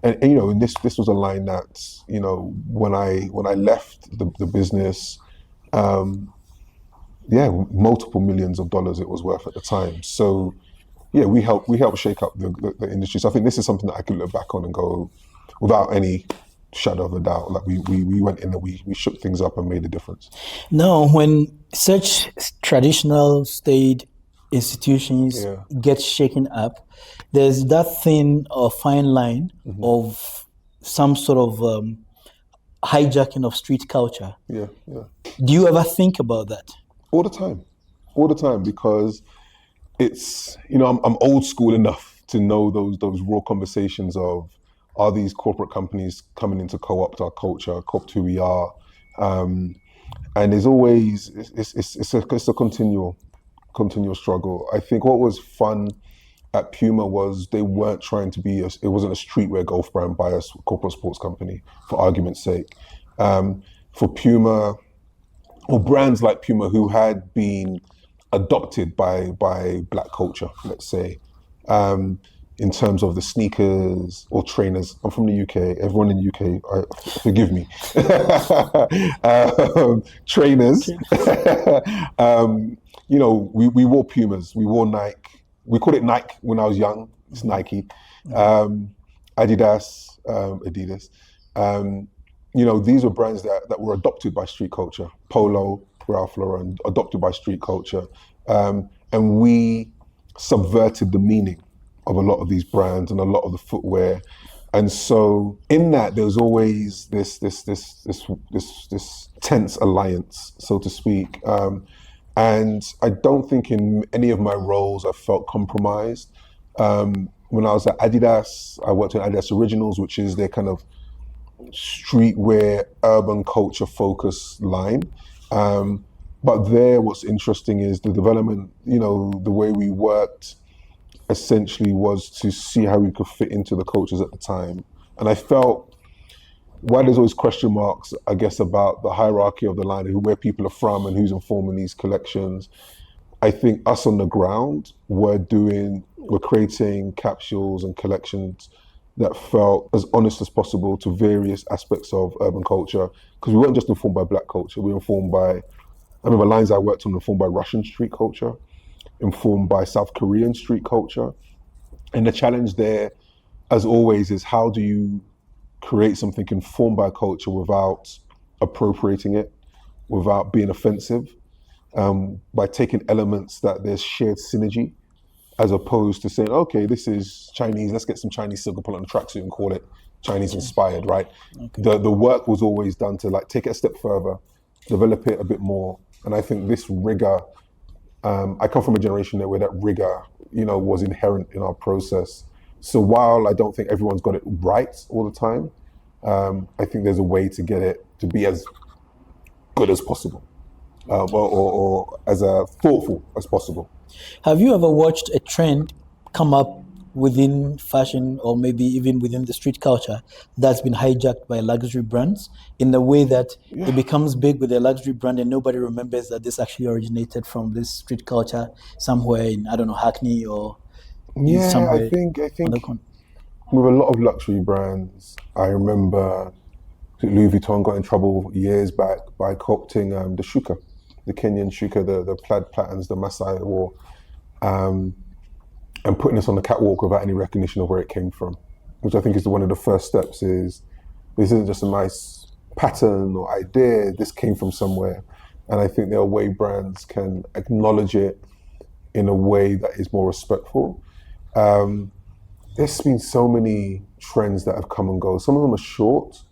and you know, and this was a line that, you know, when I left the business, multiple millions of dollars it was worth at the time. So yeah, we helped shake up the industry. So I think this is something that I can look back on and go, without any shadow of a doubt, like we went in and we shook things up and made a difference. Now, when such traditional state institutions get shaken up, there's that thin or fine line of some sort of hijacking of street culture. Yeah. Do you ever think about that? All the time, because it's, you know, I'm old school enough to know those raw conversations of, are these corporate companies coming in to co-opt our culture, co-opt who we are? And there's always, it's a continual struggle. I think what was fun at Puma was they weren't trying to be, it wasn't a streetwear golf brand by a corporate sports company, for argument's sake. For Puma, or brands like Puma who had been adopted by black culture, let's say, in terms of the sneakers or trainers. I'm from the UK, everyone in the UK, forgive me. Trainers, you know, we wore Pumas, we wore Nike. We called it Nike when I was young, it's Nike. Adidas. You know, these were brands that were adopted by street culture. Polo, Ralph Lauren, adopted by street culture. And we subverted the meaning of a lot of these brands and a lot of the footwear. And so in that, there was always this tense alliance, so to speak. And I don't think in any of my roles I felt compromised. When I was at Adidas, I worked at Adidas Originals, which is their kind of streetwear, urban culture focused line. But there, what's interesting is the development, you know, the way we worked essentially was to see how we could fit into the cultures at the time. And I felt, while there's always question marks, I guess, about the hierarchy of the line and where people are from and who's informing these collections, I think us on the ground we're creating capsules and collections that felt as honest as possible to various aspects of urban culture, because we weren't just informed by black culture, we were informed by, I remember lines I worked on informed by Russian street culture, informed by South Korean street culture. And the challenge there, as always, is how do you create something informed by culture without appropriating it, without being offensive, by taking elements that there's shared synergy, as opposed to saying, okay, this is Chinese, let's get some Chinese silk and put it on a tracksuit and call it Chinese inspired, right? Okay. The work was always done to like take it a step further, develop it a bit more. And I think this rigor, I come from a generation where that rigor, you know, was inherent in our process. So while I don't think everyone's got it right all the time, I think there's a way to get it to be as good as possible, or as thoughtful as possible. Have you ever watched a trend come up within fashion or maybe even within the street culture that's been hijacked by luxury brands in the way that it becomes big with a luxury brand and nobody remembers that this actually originated from this street culture somewhere in, I don't know, Hackney or somewhere? I think with a lot of luxury brands, I remember Louis Vuitton got in trouble years back by co-opting the shuka, the Kenyan shuka, the plaid patterns the Maasai wore, and putting us on the catwalk without any recognition of where it came from, which I think is one of the first steps. Is this isn't just a nice pattern or idea, this came from somewhere. And I think there are way brands can acknowledge it in a way that is more respectful. There's been so many trends that have come and go. Some of them are short,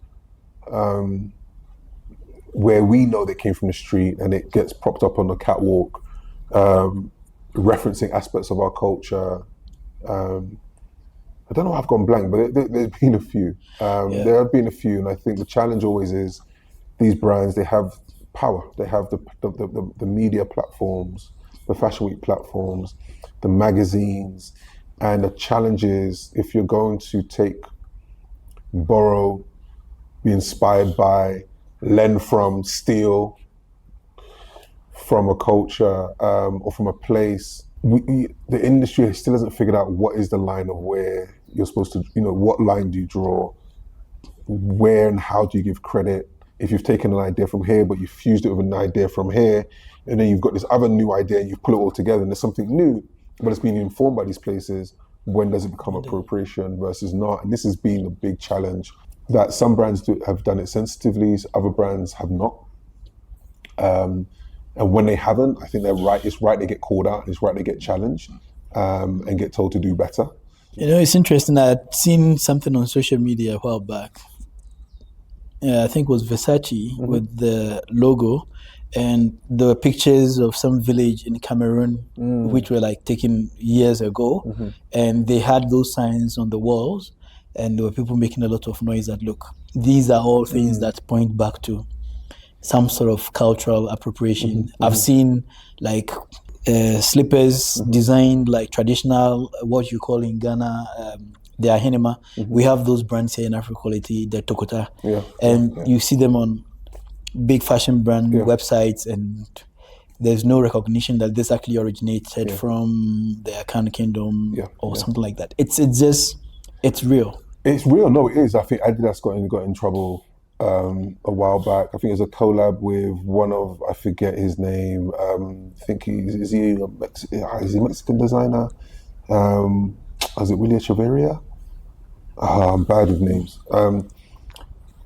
where we know they came from the street and it gets propped up on the catwalk, referencing aspects of our culture. I don't know, I've gone blank, but there's been a few. There have been a few, and I think the challenge always is these brands, they have power. They have the media platforms, the Fashion Week platforms, the magazines, and the challenge is if you're going to borrow, be inspired by, lend from, steal from a culture or from a place, the industry still hasn't figured out what is the line of where you're supposed to, what line do you draw, where and how do you give credit. If you've taken an idea from here, but you've fused it with an idea from here, and then you've got this other new idea and you pull it all together and there's something new, but it's being informed by these places, when does it become appropriation versus not? And this has been a big challenge that some brands have done it sensitively, other brands have not. And when they haven't, I think they're right. It's right they get called out. It's right they get challenged and get told to do better. It's interesting. I'd seen something on social media a while back. I think it was Versace with the logo, and there were pictures of some village in Cameroon, which were like taken years ago, and they had those signs on the walls, and there were people making a lot of noise that, look, these are all things that point back to some sort of cultural appropriation. I've seen like slippers designed like traditional, what you call in Ghana, the ahenema. We have those brands here in Africa Quality, the Tokota, you see them on big fashion brand websites, and there's no recognition that this actually originated from the Akan Kingdom or something like that. It's real. It's real. No, it is. I think Adidas got in trouble a while back. I think it was a collab with one of, I forget his name. I think is he a Mexican designer? Is it William Chavarria? I'm bad with names.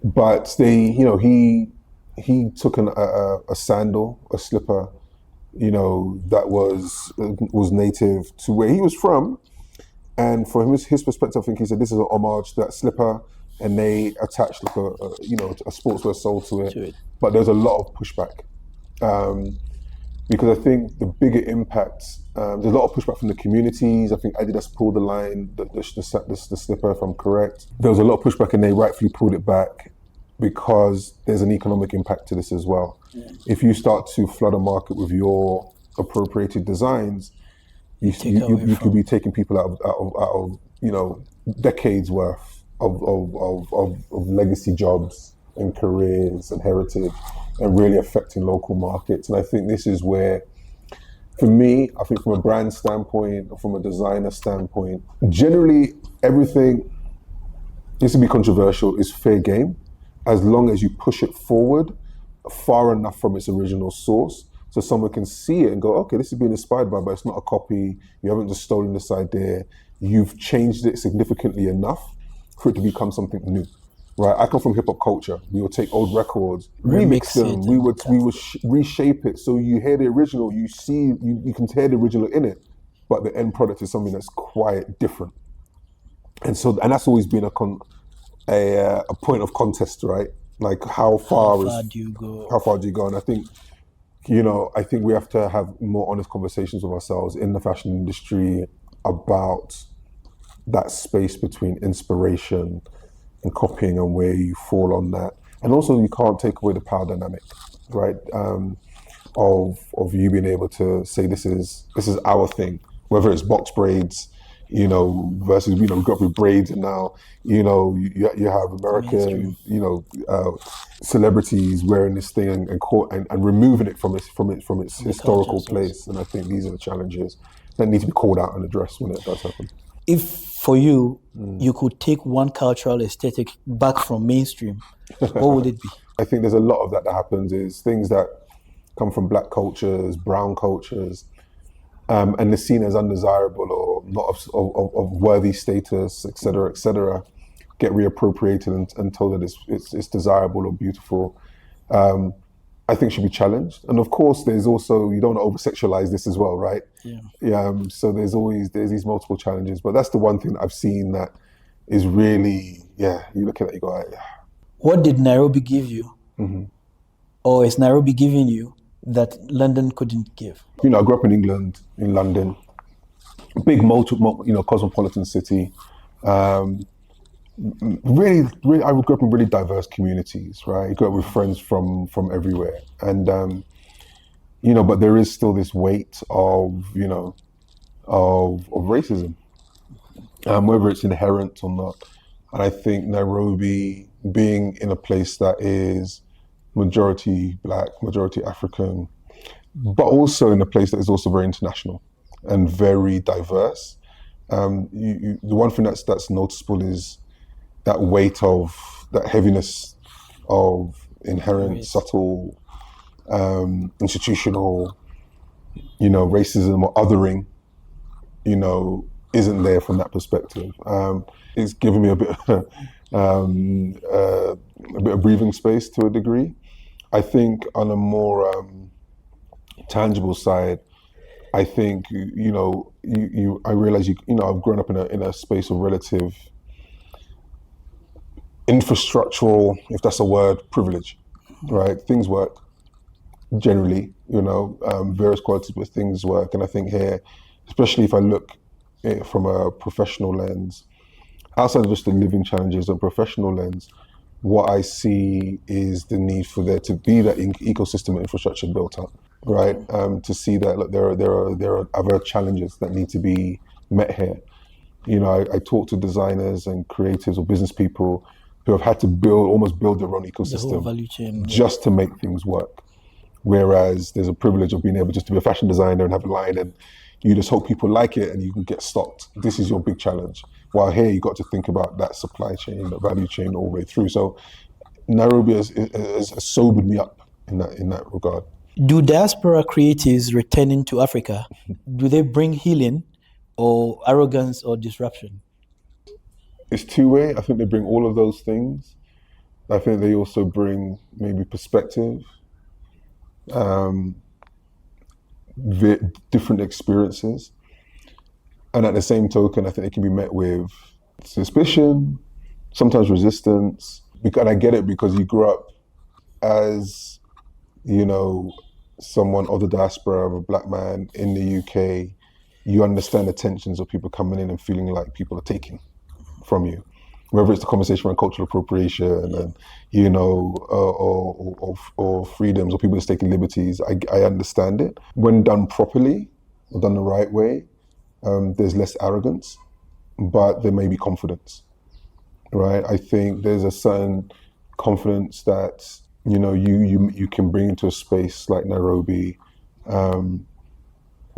But they, he took a sandal, a slipper, that was native to where he was from. And from his perspective, I think he said this is an homage to that slipper, and they attached like a sportswear sole to it. But there's a lot of pushback because I think the bigger impact, there's a lot of pushback from the communities. I think Adidas pulled the line, the slipper, if I'm correct. There was a lot of pushback, and they rightfully pulled it back because there's an economic impact to this as well. If you start to flood a market with your appropriated designs, you could be taking people out of decades worth of legacy jobs and careers and heritage, and really affecting local markets. And I think this is where, for me, I think from a brand standpoint, or from a designer standpoint, generally everything, this to be controversial, is fair game, as long as you push it forward far enough from its original source, so someone can see it and go, okay, this is being inspired by, but it's not a copy. You haven't just stolen this idea. You've changed it significantly enough for it to become something new, right? I come from hip hop culture. We would take old records, remix them. We would reshape it. So you hear the original, you can hear the original in it, but the end product is something that's quite different. And that's always been a point of contest, right? Like how far do you go? And I think, I think we have to have more honest conversations with ourselves in the fashion industry about that space between inspiration and copying and where you fall on that. And also you can't take away the power dynamic, right? Of you being able to say this is our thing, whether it's box braids, versus, we grew up with braids, and now, you have American, celebrities wearing this thing and removing it from its historical place. And I think these are the challenges that need to be called out and addressed when it does happen. If for you, you could take one cultural aesthetic back from mainstream, what would it be? I think there's a lot of that happens, is things that come from black cultures, brown cultures, and is seen as undesirable or not of worthy status, et cetera, get reappropriated and told that it's desirable or beautiful. I think should be challenged. And of course, there's also, you don't want to over-sexualize this as well, right? Yeah. So there's these multiple challenges, but that's the one thing that I've seen that is really, you look at it, you go, What did Nairobi give you? Or is Nairobi giving you that London couldn't give? I grew up in England, in London, big cosmopolitan city. Really, I grew up in really diverse communities, right? I grew up with friends from everywhere, and but there is still this weight of racism, whether it's inherent or not. And I think Nairobi, being in a place that is majority black, majority African, but also in a place that is also very international and very diverse. The one thing that's noticeable is that weight of that heaviness of inherent, subtle, institutional, racism or othering, isn't there from that perspective. It's given me a bit of breathing space to a degree. I think on a more tangible side, I think I realize I've grown up in a space of relative infrastructural, if that's a word, privilege, right? Things work generally, various qualities, but things work. And I think here, especially if I look from a professional lens, outside of just the living challenges, a professional lens, what I see is the need for there to be that ecosystem and infrastructure built up, right? To see that look, there are other challenges that need to be met here. I talk to designers and creatives or business people who have had to almost build their own ecosystem, the whole value chain, just to make things work. Whereas there's a privilege of being able just to be a fashion designer and have a line, and you just hope people like it and you can get stocked. This is your big challenge. While here, you got to think about that supply chain, that value chain all the way through. So Nairobi has sobered me up in that regard. Do diaspora creatives returning to Africa, do they bring healing or arrogance or disruption? It's two-way. I think they bring all of those things. I think they also bring maybe perspective, different experiences. And at the same token, I think it can be met with suspicion, sometimes resistance. And I get it because you grew up as, someone of the diaspora, of a black man in the UK. You understand the tensions of people coming in and feeling like people are taking from you, whether it's the conversation around cultural appropriation and or freedoms or people just taking liberties. I understand it. When done properly or done the right way, there's less arrogance, but there may be confidence, right? I think there's a certain confidence that you can bring into a space like Nairobi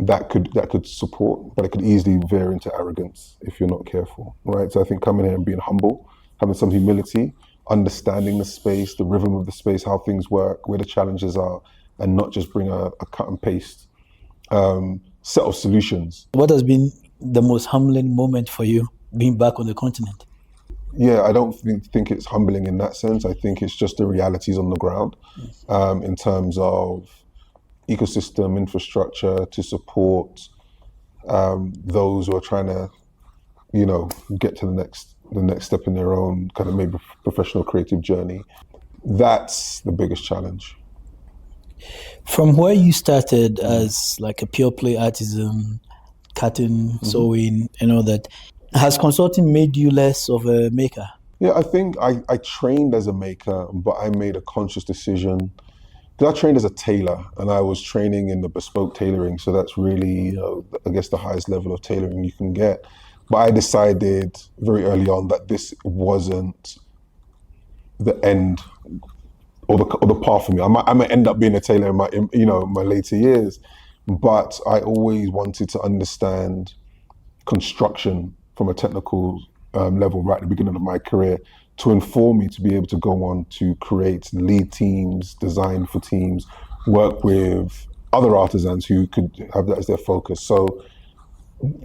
that could support, but it could easily veer into arrogance if you're not careful, right? So I think coming here and being humble, having some humility, understanding the space, the rhythm of the space, how things work, where the challenges are, and not just bring a cut and paste set of solutions. What has been the most humbling moment for you being back on the continent? Yeah, I don't think it's humbling in that sense. I think it's just the realities on the ground in terms of ecosystem infrastructure to support those who are trying to, get to the next step in their own kind of maybe professional creative journey. That's the biggest challenge. From where you started as like a pure play artisan, cutting, sewing, and all that, has consulting made you less of a maker? Yeah, I think I trained as a maker, but I made a conscious decision. Because I trained as a tailor, and I was training in the bespoke tailoring, so that's really, I guess, the highest level of tailoring you can get. But I decided very early on that this wasn't the end or the path for me. I might end up being a tailor in my later years, but I always wanted to understand construction from a technical level right at the beginning of my career to inform me to be able to go on to create, lead teams, design for teams, work with other artisans who could have that as their focus. So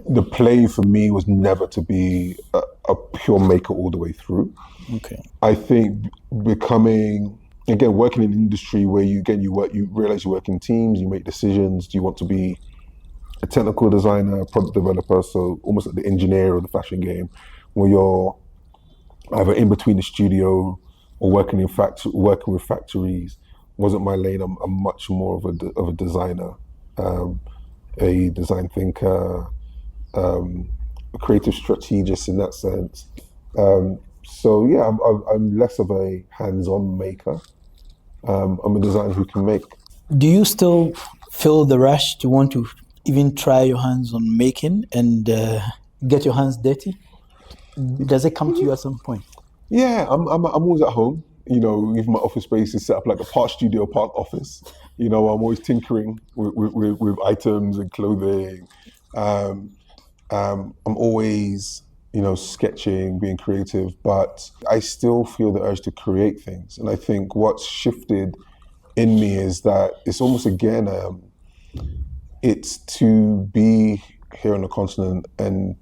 the play for me was never to be a pure maker all the way through. Okay. I think becoming, again, working in an industry where you realize you work in teams, you make decisions. Do you want to be a technical designer, a product developer, so almost like the engineer of the fashion game, where you're either in between the studio or working with factories wasn't my lane. I'm much more of a designer, a design thinker, a creative strategist in that sense. So yeah, I'm less of a hands-on maker. I'm a designer who can make. Do you still feel the rush to want to even try your hands on making and get your hands dirty? Does it come to you at some point? Yeah, I'm always at home. You know, even my office space is set up like a part studio, part office. You know, I'm always tinkering with items and clothing. I'm always, you know, sketching, being creative, but I still feel the urge to create things. And I think what's shifted in me is that it's almost again, it's to be here on the continent and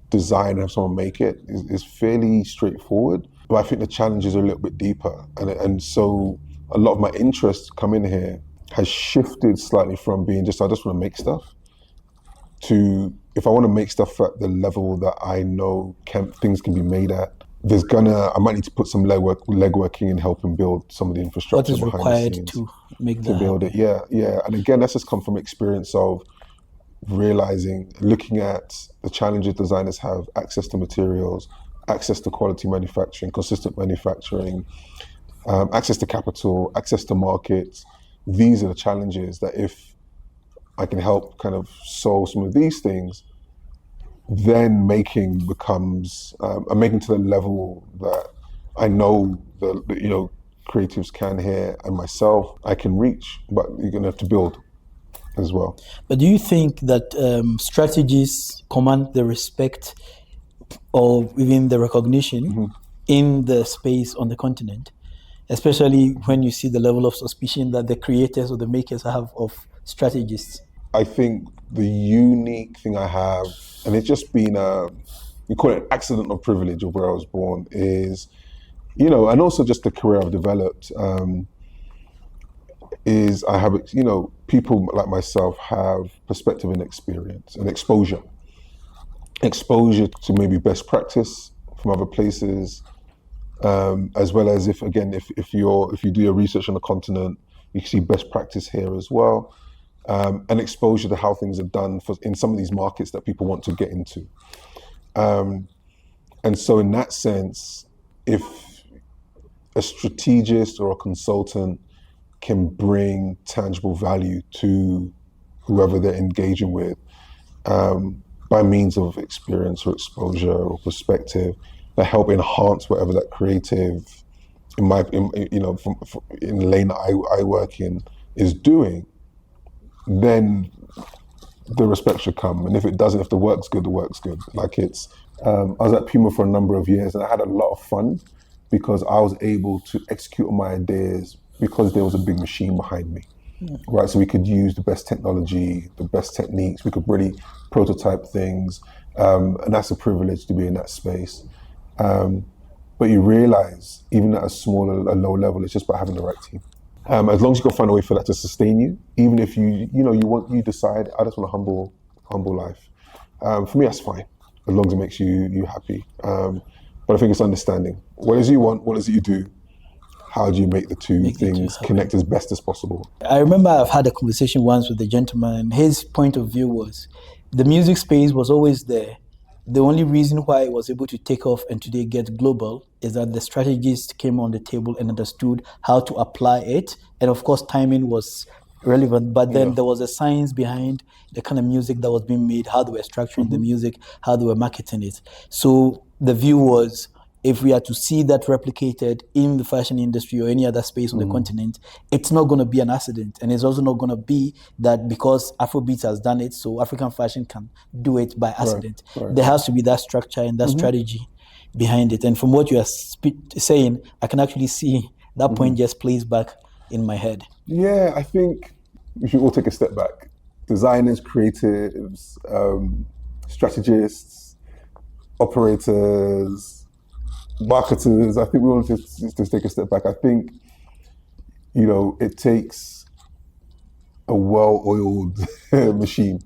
design and have someone make it is fairly straightforward. But I think the challenges are a little bit deeper. And so a lot of my interest coming here has shifted slightly from being just, I just want to make stuff, to if I want to make stuff at the level that I know things can be made at, I might need to put some legwork in helping build some of the infrastructure. What is required to make that to build it? Yeah. And again, that's just come from experience of realizing, looking at the challenges designers have: access to materials, access to quality manufacturing, consistent manufacturing, access to capital, access to markets. These are the challenges that if I can help kind of solve some of these things, then making becomes, I'm making to the level that I know the creatives can here and myself, I can reach, but you're gonna have to build as well. But do you think that strategists command the respect or even the recognition in the space on the continent, especially when you see the level of suspicion that the creators or the makers have of strategists? I think the unique thing I have, and it's just been we call it an accident of privilege of where I was born, is, you know, and also just the career I've developed, is I have, you know, people like myself have perspective and experience and exposure to maybe best practice from other places, as well as if you do your research on the continent, you can see best practice here as well, and exposure to how things are done in some of these markets that people want to get into. And so in that sense, if a strategist or a consultant can bring tangible value to whoever they're engaging with, by means of experience or exposure or perspective, that help enhance whatever that creative, in the lane that I work in, is doing, then the respect should come. And if it doesn't, if the work's good, the work's good. Like I was at Puma for a number of years and I had a lot of fun because I was able to execute on my ideas because there was a big machine behind me. Right, so we could use the best technology, the best techniques, we could really prototype things, and that's a privilege to be in that space. But you realize, even at a low level, it's just about having the right team. As long as you can find a way for that to sustain you, even if you decide, I just want a humble life. For me, that's fine, as long as it makes you happy. But I think it's understanding. What is it you want? What is it you do? How do you make the two things connect as best as possible? I remember I've had a conversation once with a gentleman, and his point of view was the music space was always there. The only reason why it was able to take off and today get global is that the strategist came on the table and understood how to apply it. And of course, timing was relevant, but then there was a science behind the kind of music that was being made, how they were structuring the music, how they were marketing it. So the view was, if we are to see that replicated in the fashion industry or any other space on the continent, it's not going to be an accident. And it's also not going to be that because Afrobeats has done it, so African fashion can do it by accident. right. There has to be that structure and that strategy behind it. And from what you are saying, I can actually see that point just plays back in my head. Yeah, I think we should all take a step back. Designers, creatives, strategists, operators, marketers, I think we want to take a step back. I think, it takes a well-oiled machine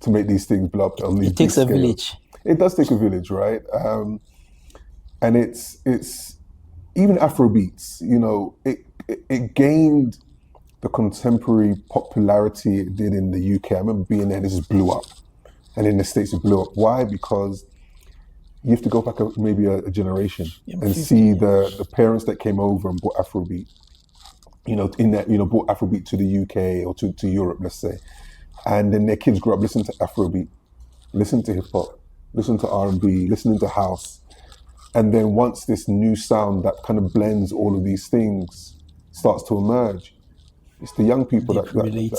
to make these things blow up on these It takes big a scales. village. It does take a village, right? And it's even Afrobeats, it gained the contemporary popularity it did in the UK. I remember being there, this just blew up. And in the States it blew up. Why? Because you have to go back maybe a generation and see the parents that came over and brought Afrobeat, brought Afrobeat to the UK or to Europe, let's say. And then their kids grew up listening to Afrobeat, listening to hip hop, listening to R&B, listening to house. And then once this new sound that kind of blends all of these things starts to emerge, it's the young people that relate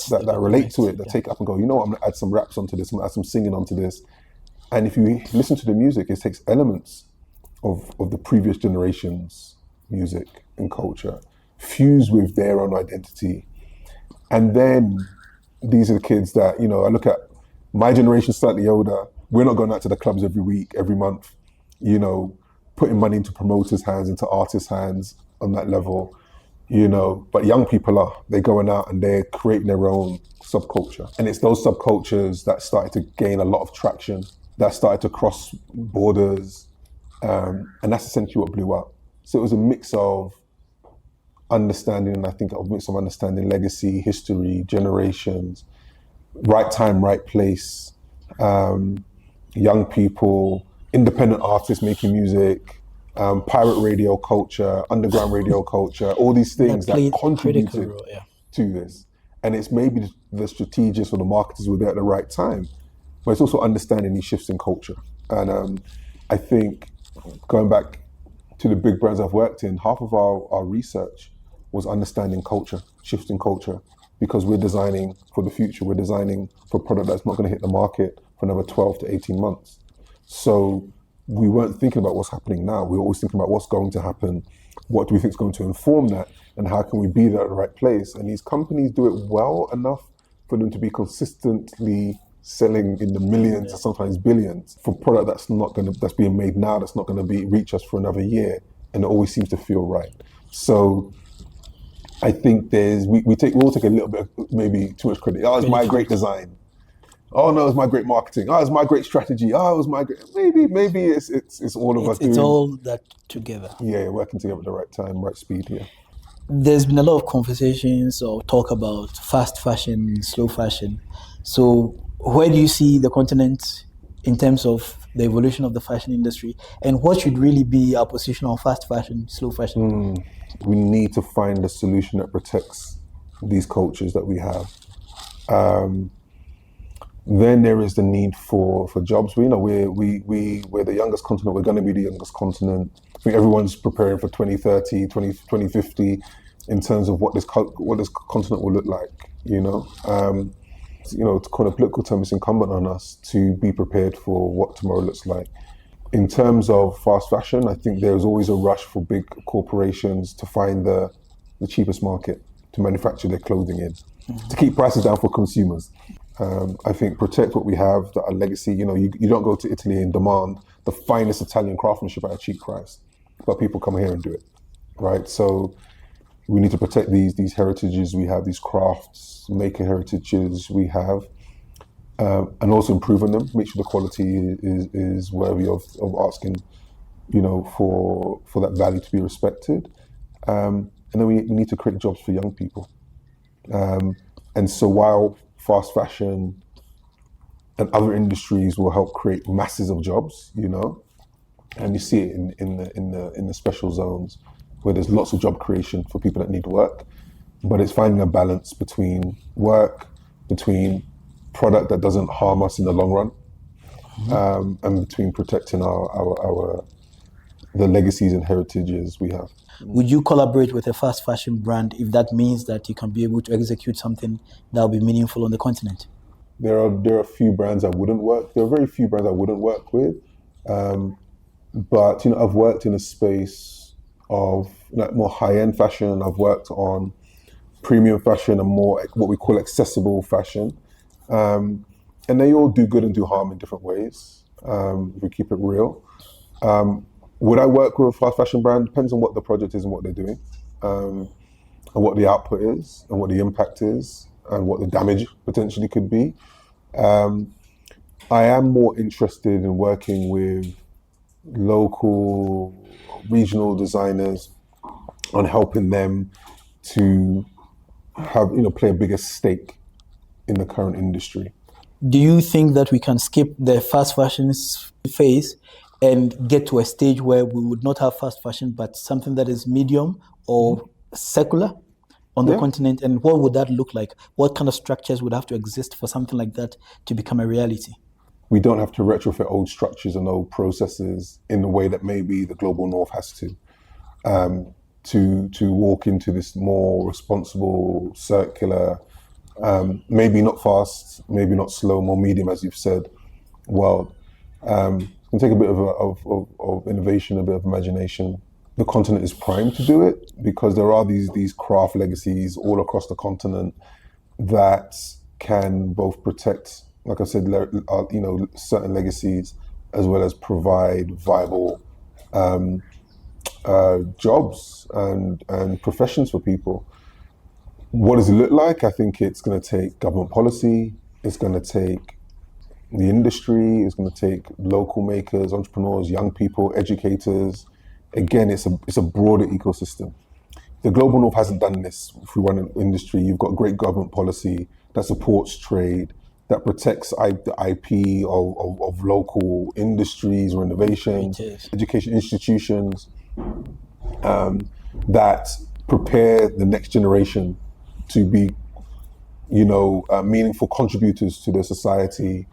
to it, that take it up and go, I'm going to add some raps onto this, I'm going to add some singing onto this. And if you listen to the music, it takes elements of the previous generation's music and culture, fused with their own identity. And then these are the kids that, I look at my generation, slightly older, we're not going out to the clubs every week, every month, putting money into promoters' hands, into artists' hands on that level, but young people are. They're going out and they're creating their own subculture. And it's those subcultures that started to gain a lot of traction, that started to cross borders, and that's essentially what blew up. So it was a mix of understanding, and I think a mix of understanding legacy, history, generations, right time, right place, young people, independent artists making music, pirate radio culture, underground radio culture, all these things that contributed to this. And it's maybe the strategists or the marketers were there at the right time, but it's also understanding these shifts in culture. And I think going back to the big brands I've worked in, half of our research was understanding culture, shifting culture, because we're designing for the future. We're designing for a product that's not going to hit the market for another 12 to 18 months. So we weren't thinking about what's happening now. We were always thinking about what's going to happen, what do we think is going to inform that, and how can we be there at the right place. And these companies do it well enough for them to be consistently selling in the millions or sometimes billions for product that's being made now, that's not going to reach us for another year, and it always seems to feel right. So I think we all take a little bit of maybe too much credit. Oh, it's my great design. Oh no, it's my great marketing. Oh, it's my great strategy. Oh, it was my great. Maybe it's all of us doing. It's all that together. Yeah, working together at the right time, right speed. Yeah. There's been a lot of conversations or talk about fast fashion, slow fashion. So where do you see the continent in terms of the evolution of the fashion industry, and what should really be our position on fast fashion, slow fashion? We need to find a solution that protects these cultures that we have. Then there is the need for jobs. We're the youngest continent. We're going to be the youngest continent. I think everyone's preparing for 2030, 2050 in terms of what this continent will look like. To call a political term, it's incumbent on us to be prepared for what tomorrow looks like. In terms of fast fashion, I think there's always a rush for big corporations to find the cheapest market to manufacture their clothing in, to keep prices down for consumers. I think protect what we have, our legacy. You don't go to Italy and demand the finest Italian craftsmanship at a cheap price, but people come here and do it, right? So we need to protect these heritages we have, these crafts, maker heritages we have, and also improve on them. Make sure the quality is worthy of asking, for that value to be respected. And then we need to create jobs for young people. And so while fast fashion and other industries will help create masses of jobs, and you see it in the special zones where there's lots of job creation for people that need work, but it's finding a balance between work, between product that doesn't harm us in the long run, and between protecting our the legacies and heritages we have. Would you collaborate with a fast fashion brand if that means that you can be able to execute something that will be meaningful on the continent? There are a few brands I wouldn't work. There are very few brands I wouldn't work with, but I've worked in a space of more high-end fashion. I've worked on premium fashion and more what we call accessible fashion, and they all do good and do harm in different ways. If we keep it real. Would I work with a fast fashion brand? Depends on what the project is and what they're doing, and what the output is, and what the impact is, and what the damage potentially could be. I am more interested in working with local, regional designers on helping them to have, play a bigger stake in the current industry. Do you think that we can skip the fast fashion phase and get to a stage where we would not have fast fashion, but something that is medium or secular on the continent? And what would that look like? What kind of structures would have to exist for something like that to become a reality? We don't have to retrofit old structures and old processes in the way that maybe the global north has to walk into this more responsible, circular, maybe not fast, maybe not slow, more medium, as you've said, world. It can take a bit of innovation, a bit of imagination. The continent is primed to do it because there are these craft legacies all across the continent that can both protect, like I said, certain legacies, as well as provide viable jobs and professions for people. What does it look like? I think it's going to take government policy. It's going to take the industry. It's going to take local makers, entrepreneurs, young people, educators. Again, it's a broader ecosystem. The global north hasn't done this. If we run an industry, you've got great government policy that supports trade, that protects the IP of local industries or innovation, education institutions, that prepare the next generation to be, meaningful contributors to their society.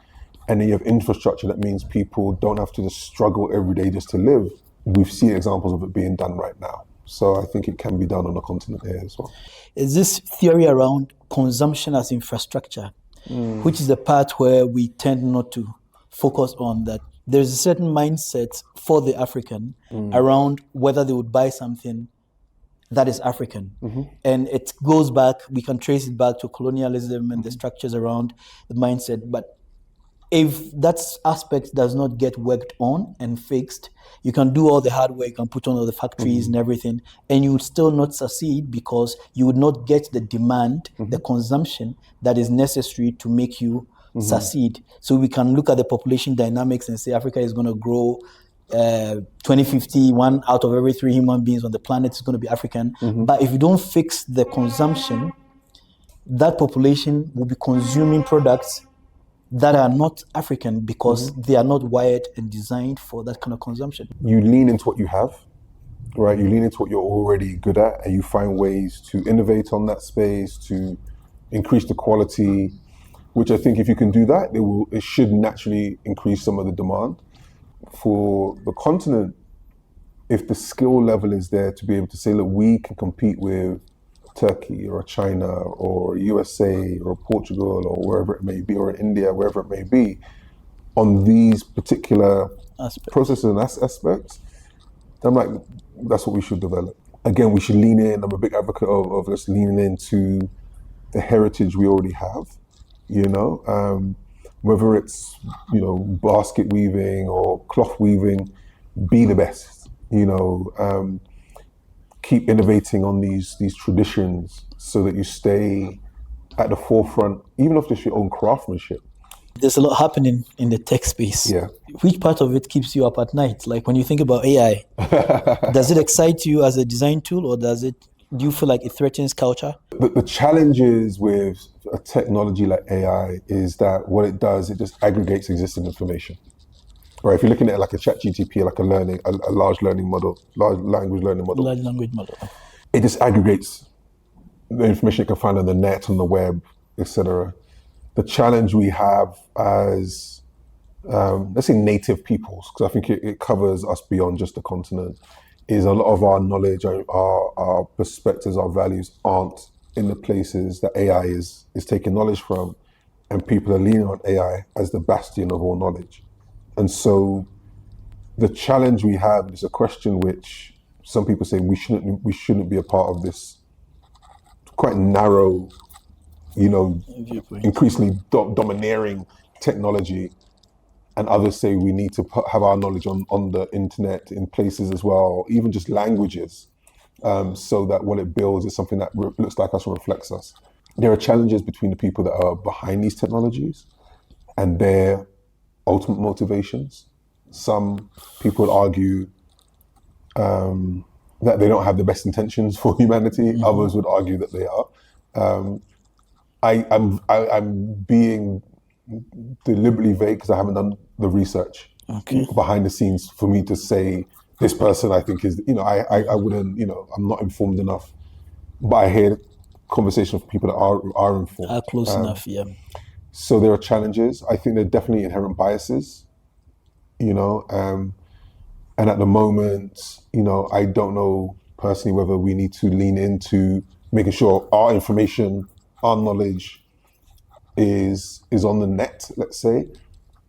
And then you have infrastructure that means people don't have to just struggle every day just to live. We've seen examples of it being done right now. So I think it can be done on the continent here as well. Is this theory around consumption as infrastructure, which is the part where we tend not to focus on, that there's a certain mindset for the African around whether they would buy something that is African. And it goes back, we can trace it back to colonialism and the structures around the mindset. But if that aspect does not get worked on and fixed, you can do all the hard work, you can put on all the factories and everything, and you would still not succeed because you would not get the demand, the consumption that is necessary to make you succeed. So we can look at the population dynamics and say Africa is going to grow 2050, 1 out of every 3 human beings on the planet is going to be African. But if you don't fix the consumption, that population will be consuming products that are not African because they are not wired and designed for that kind of consumption. You lean into what you have, right? You lean into what you're already good at, and you find ways to innovate on that space, to increase the quality, which I think if you can do that, it should naturally increase some of the demand. For the continent, if the skill level is there to be able to say, look, we can compete with Turkey or China or USA or Portugal or wherever it may be, or India, wherever it may be, on these particular processes and aspects, I'm like, that's what we should develop. Again, we should lean in. I'm a big advocate of just leaning into the heritage we already have, whether it's, basket weaving or cloth weaving, be the best, keep innovating on these traditions so that you stay at the forefront, even of just your own craftsmanship. There's a lot happening in the tech space. Yeah. Which part of it keeps you up at night? Like when you think about AI, does it excite you as a design tool, or do you feel like it threatens culture? The challenges with a technology like AI is that what it does, it just aggregates existing information. Right, if you're looking at like a ChatGPT, like a large language learning model, it just aggregates the information it can find on the net, on the web, etc. The challenge we have as let's say native peoples, because I think it covers us beyond just the continent, is a lot of our knowledge, our perspectives, our values aren't in the places that AI is taking knowledge from, and people are leaning on AI as the bastion of all knowledge. And so the challenge we have is a question which some people say we shouldn't be a part of this quite narrow, Viewpoint. increasingly domineering technology, and others say we need to have our knowledge on the internet in places as well, even just languages, so that what it builds is something that looks like us and reflects us. There are challenges between the people that are behind these technologies and their ultimate motivations. Some people would argue that they don't have the best intentions for humanity. Mm-hmm. Others would argue that they are. I'm being deliberately vague because I haven't done the research behind the scenes for me to say this person I think is, I wouldn't, I'm not informed enough, but I hear conversations with people that are informed. Are close enough, yeah. So there are challenges. I think there are definitely inherent biases, and at the moment, I don't know personally whether we need to lean into making sure our information, our knowledge is on the net, let's say,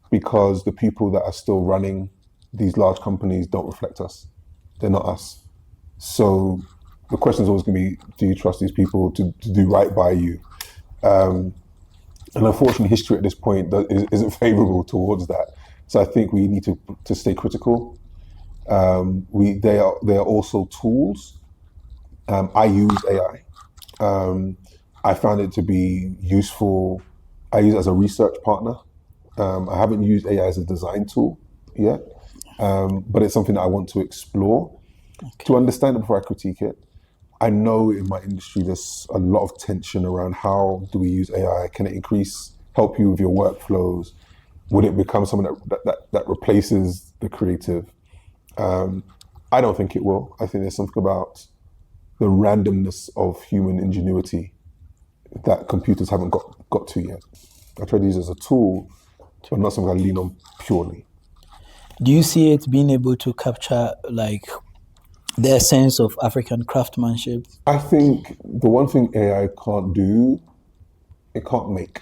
because the people that are still running these large companies don't reflect us. They're not us. So the question is always going to be, do you trust these people to do right by you? And unfortunately, history at this point isn't favorable towards that. So I think we need to stay critical. They are also tools. I use AI. I found it to be useful. I use it as a research partner. I haven't used AI as a design tool yet, but it's something that I want to explore to understand it before I critique it. I know in my industry there's a lot of tension around how do we use AI? Can it help you with your workflows? Would it become something that replaces the creative? I don't think it will. I think there's something about the randomness of human ingenuity that computers haven't got to yet. I try to use it as a tool, but not something I lean on purely. Do you see it being able to capture the essence of African craftsmanship? I think the one thing AI can't do, it can't make.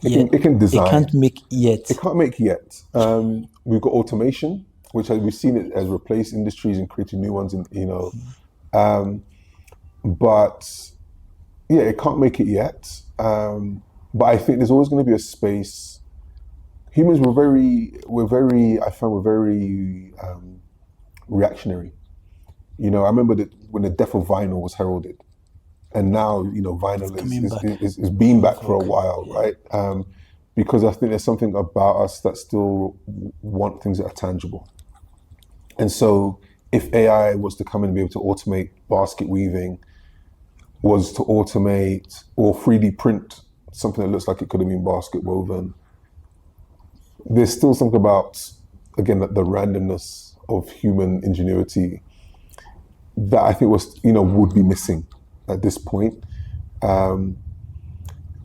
It can design. It can't make yet. It can't make yet. We've got automation, which we've seen it as replace industries and creating new ones, but yeah, it can't make it yet. But I think there's always going to be a space. Humans we're very reactionary. I remember that when the death of vinyl was heralded, and now vinyl is being back for a while, right? Because I think there's something about us that still want things that are tangible. And so if AI was to come in and be able to automate basket weaving, was to automate or 3D print something that looks like it could have been basket woven, there's still something about, again, the randomness of human ingenuity that I think would be missing at this point. And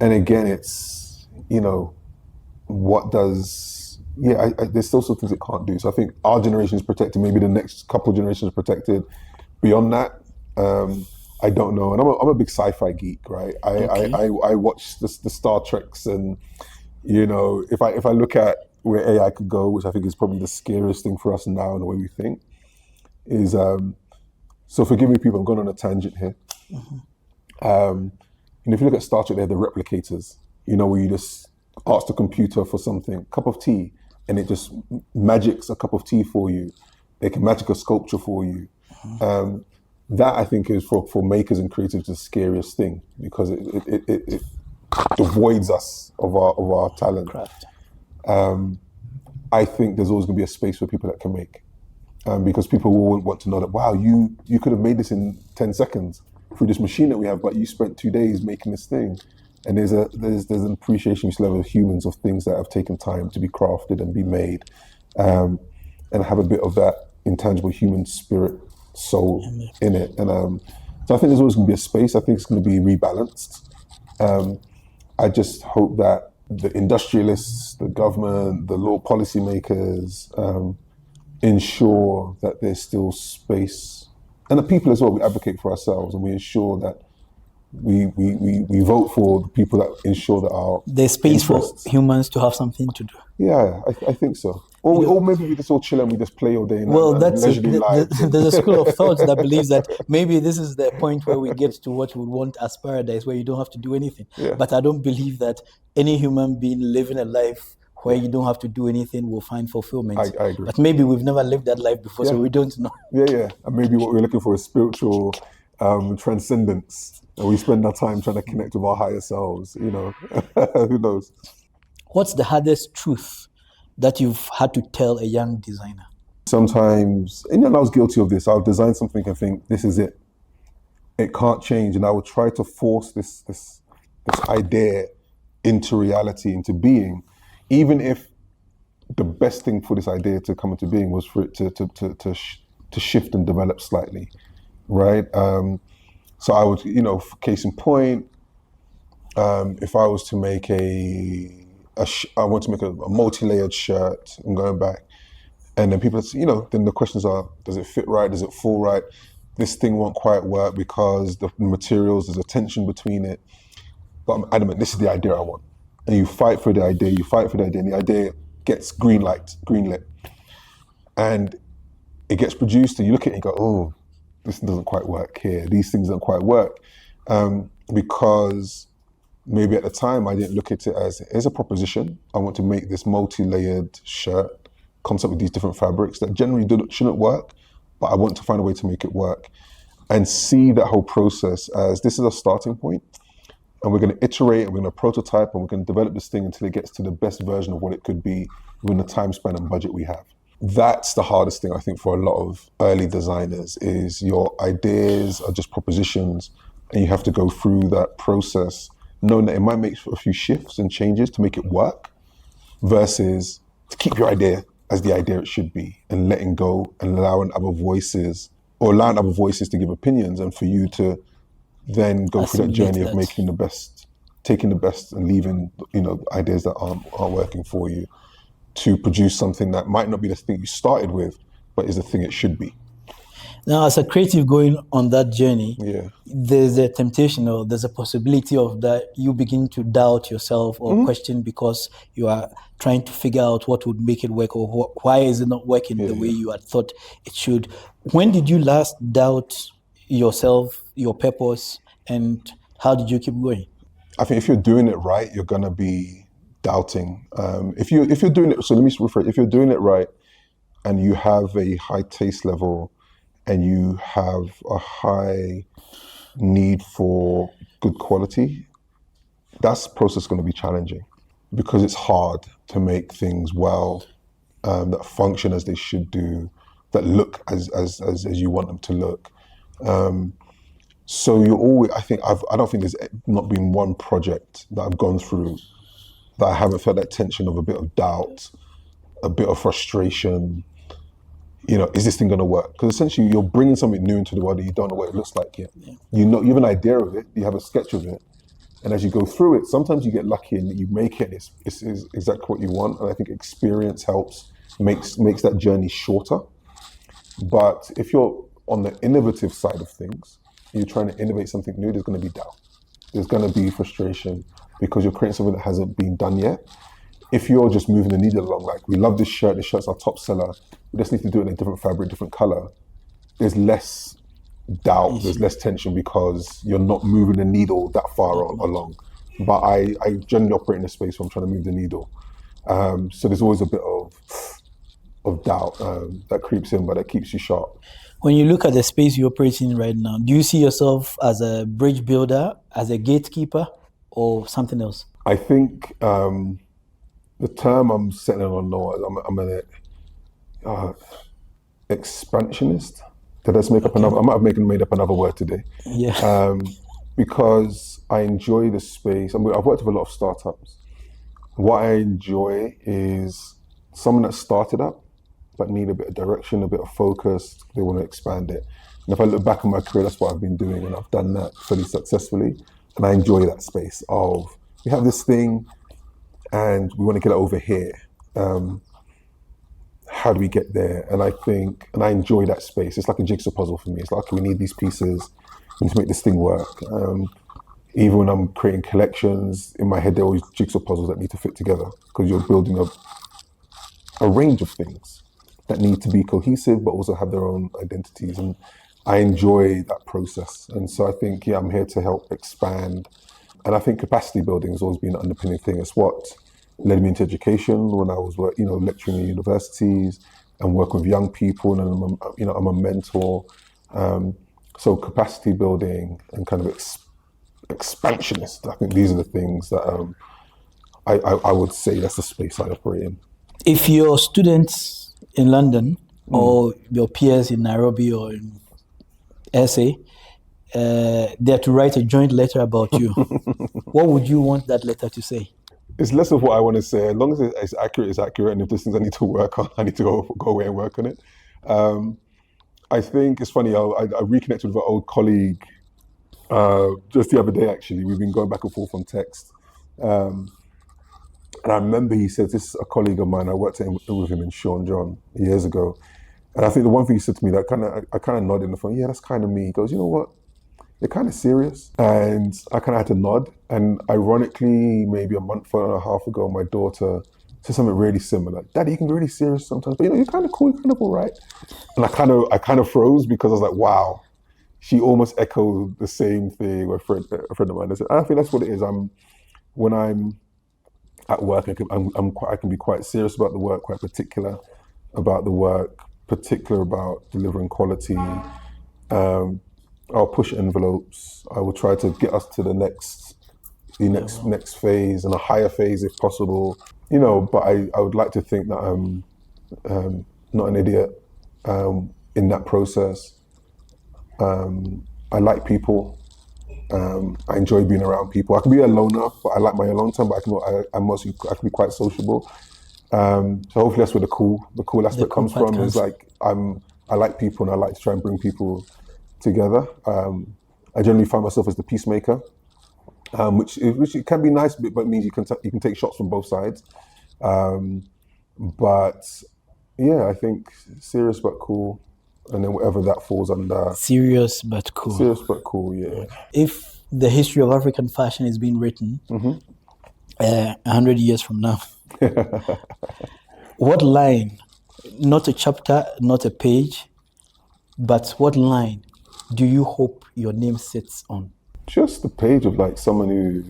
again, it's, there's still some things it can't do. So I think our generation is protected, maybe the next couple of generations are protected. Beyond that, I don't know. And I'm a big sci-fi geek, right? I watch the Star Treks, and if I look at where AI could go, which I think is probably the scariest thing for us now in the way we think, is so forgive me, people, I'm going on a tangent here. Mm-hmm. If you look at Star Trek, they have the replicators, where you just ask the computer for something, cup of tea, and it just magics a cup of tea for you. It can magic a sculpture for you. Mm-hmm. That I think is for makers and creatives the scariest thing, because it devoids us of our talent. Craft. I think there's always going to be a space for people that can make, because people will want to know that, wow, you could have made this in 10 seconds through this machine that we have, but you spent 2 days making this thing. And there's an appreciation we still have of humans, of things that have taken time to be crafted and be made, and have a bit of that intangible human spirit, soul in it. And so I think there's always going to be a space. I think it's going to be rebalanced. I just hope that the industrialists, the government, the law policymakers ensure that there's still space, and the people as well. We advocate for ourselves, and we ensure that we vote for the people that ensure that our there's space interests. for humans to have something to do. Yeah, I think so. Or maybe we just all chill and we just play all day. Well, that's there's a school of thought that believes that maybe this is the point where we get to what we would want as paradise, where you don't have to do anything. Yeah. But I don't believe that any human being living a life where you don't have to do anything will find fulfillment. I agree. But maybe we've never lived that life before, so we don't know. Yeah. And maybe what we're looking for is spiritual transcendence. And we spend our time trying to connect with our higher selves, Who knows? What's the hardest truth that you've had to tell a young designer? Sometimes, and I was guilty of this. I'll design something and think, this is it. It can't change. And I would try to force this idea into reality, into being, even if the best thing for this idea to come into being was for it to shift and develop slightly, right? So I would, case in point, if I was to make I want to make a multi-layered shirt, I'm going back, and then people, then the questions are, does it fit right? Does it fall right? This thing won't quite work because the materials, there's a tension between it. But I'm adamant, this is the idea I want. And you fight for the idea, and the idea gets greenlit. And it gets produced, and you look at it and you go, oh, this doesn't quite work here. These things don't quite work. Because maybe at the time I didn't look at it as, here's a proposition. I want to make this multi-layered shirt, comes up with these different fabrics that generally shouldn't work, but I want to find a way to make it work. And see that whole process as, this is a starting point, and we're going to iterate, and we're going to prototype, and we're going to develop this thing until it gets to the best version of what it could be within the time span and budget we have. That's the hardest thing, I think, for a lot of early designers, is your ideas are just propositions, and you have to go through that process, knowing that it might make a few shifts and changes to make it work, versus to keep your idea as the idea it should be, and letting go and allowing other voices to give opinions, and for you to then go through that journey of making the best, taking the best and leaving, ideas that aren't working for you, to produce something that might not be the thing you started with, but is the thing it should be. Now, as a creative going on that journey, Yeah. there's a temptation, or there's a possibility of that you begin to doubt yourself or question, because you are trying to figure out what would make it work, or why is it not working the way you had thought it should. When did you last doubt yourself, your purpose, and how did you keep going? I think if you're doing it right, you're gonna be doubting. If you're doing it, so let me rephrase. If you're doing it right, and you have a high taste level, and you have a high need for good quality, that's process going to be challenging, because it's hard to make things well, that function as they should do, that look as you want them to look. So you're always, I don't think there's not been one project that I've gone through that I haven't felt that tension of a bit of doubt, a bit of frustration. Is this thing going to work? Because essentially you're bringing something new into the world and you don't know what it looks like yet. Yeah. You have an idea of it, you have a sketch of it, and as you go through it, sometimes you get lucky and you make it, it's exactly what you want. And I think experience helps, makes that journey shorter. But if you're on the innovative side of things, you're trying to innovate something new, there's going to be doubt. There's going to be frustration, because you're creating something that hasn't been done yet. If you're just moving the needle along, like, we love this shirt's our top seller, we just need to do it in a different fabric, different color, there's less doubt, there's less tension, because you're not moving the needle that far along. But I generally operate in a space where I'm trying to move the needle. So there's always a bit of doubt that creeps in, but that keeps you sharp. When you look at the space you're operating in right now, do you see yourself as a bridge builder, as a gatekeeper, or something else? I think the term I'm settling on now, I'm an expansionist. Did I just make up another? I might have made up another word today. Yeah. Because I enjoy the space. I've worked with a lot of startups. What I enjoy is someone that started up but need a bit of direction, a bit of focus. They want to expand it. And if I look back on my career, that's what I've been doing, and I've done that fairly successfully. And I enjoy that space of, we have this thing, and we want to get it over here. How do we get there? And I enjoy that space. It's like a jigsaw puzzle for me. It's like, okay, we need these pieces. We need to make this thing work. Even when I'm creating collections, in my head, there are always jigsaw puzzles that need to fit together because you're building a range of things that need to be cohesive, but also have their own identities. And I enjoy that process. And so I think, I'm here to help expand. And I think capacity building has always been an underpinning thing. It's what led me into education when I was, lecturing in universities and working with young people. And I'm a mentor. So capacity building and kind of expansionist. I think these are the things that I would say that's the space I operate in. If your students in London or your peers in Nairobi or in SA, they're to write a joint letter about you, what would you want that letter to say? It's less of what I want to say. As long as it's accurate, it's accurate. And if there's things I need to work on, I need to go away and work on it. I think it's funny, I reconnected with an old colleague just the other day, actually. We've been going back and forth on text. And I remember he said, this is a colleague of mine, I worked with him in Sean John years ago. And I think the one thing he said to me that I kind of nodded in the phone, yeah, that's kind of me. He goes, you know what? You're kind of serious. And I kind of had to nod. And ironically, maybe a month and a half ago, my daughter said something really similar. Daddy, you can be really serious sometimes, but you're kind of cool, you're kind of all right. And I kind of froze because I was like, wow. She almost echoed the same thing with a friend of mine. I said, I think that's what it is. When I'm at work, I can be quite serious about the work, quite particular about the work, particular about delivering quality. I'll push envelopes. I will try to get us to the next phase and a higher phase if possible. But I would like to think that I'm not an idiot in that process. I like people. I enjoy being around people. I can be a loner, but I like my alone time. But I can be quite sociable. So hopefully that's where the cool aspect comes from. Is like I like people and I like to try and bring people together. I generally find myself as the peacemaker, which it can be nice, but it means you can take shots from both sides. But yeah, I think serious but cool. And then whatever that falls under. Serious but cool. Serious but cool, yeah. If the history of African fashion is being written 100 years from now, what line, not a chapter, not a page, but what line do you hope your name sits on? Just the page of like someone who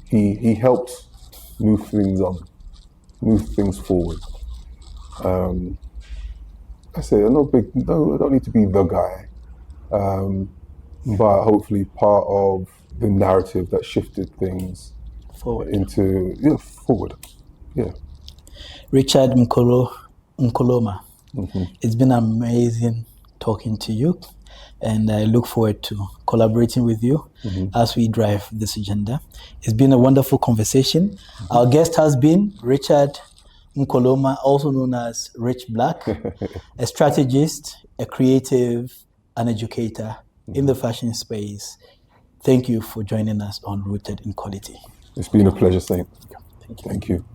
he helped move things forward. I say, I don't need to be the guy, but hopefully part of the narrative that shifted things Forward. Forward. Yeah. Richard Mkoloma, it's been amazing talking to you, and I look forward to collaborating with you as we drive this agenda. It's been a wonderful conversation. Our guest has been Richard Mkoloma, also known as Rich Black, a strategist, a creative, an educator in the fashion space. Thank you for joining us on Rooted in Quality. It's been a pleasure, Saint. Thank you. Thank you.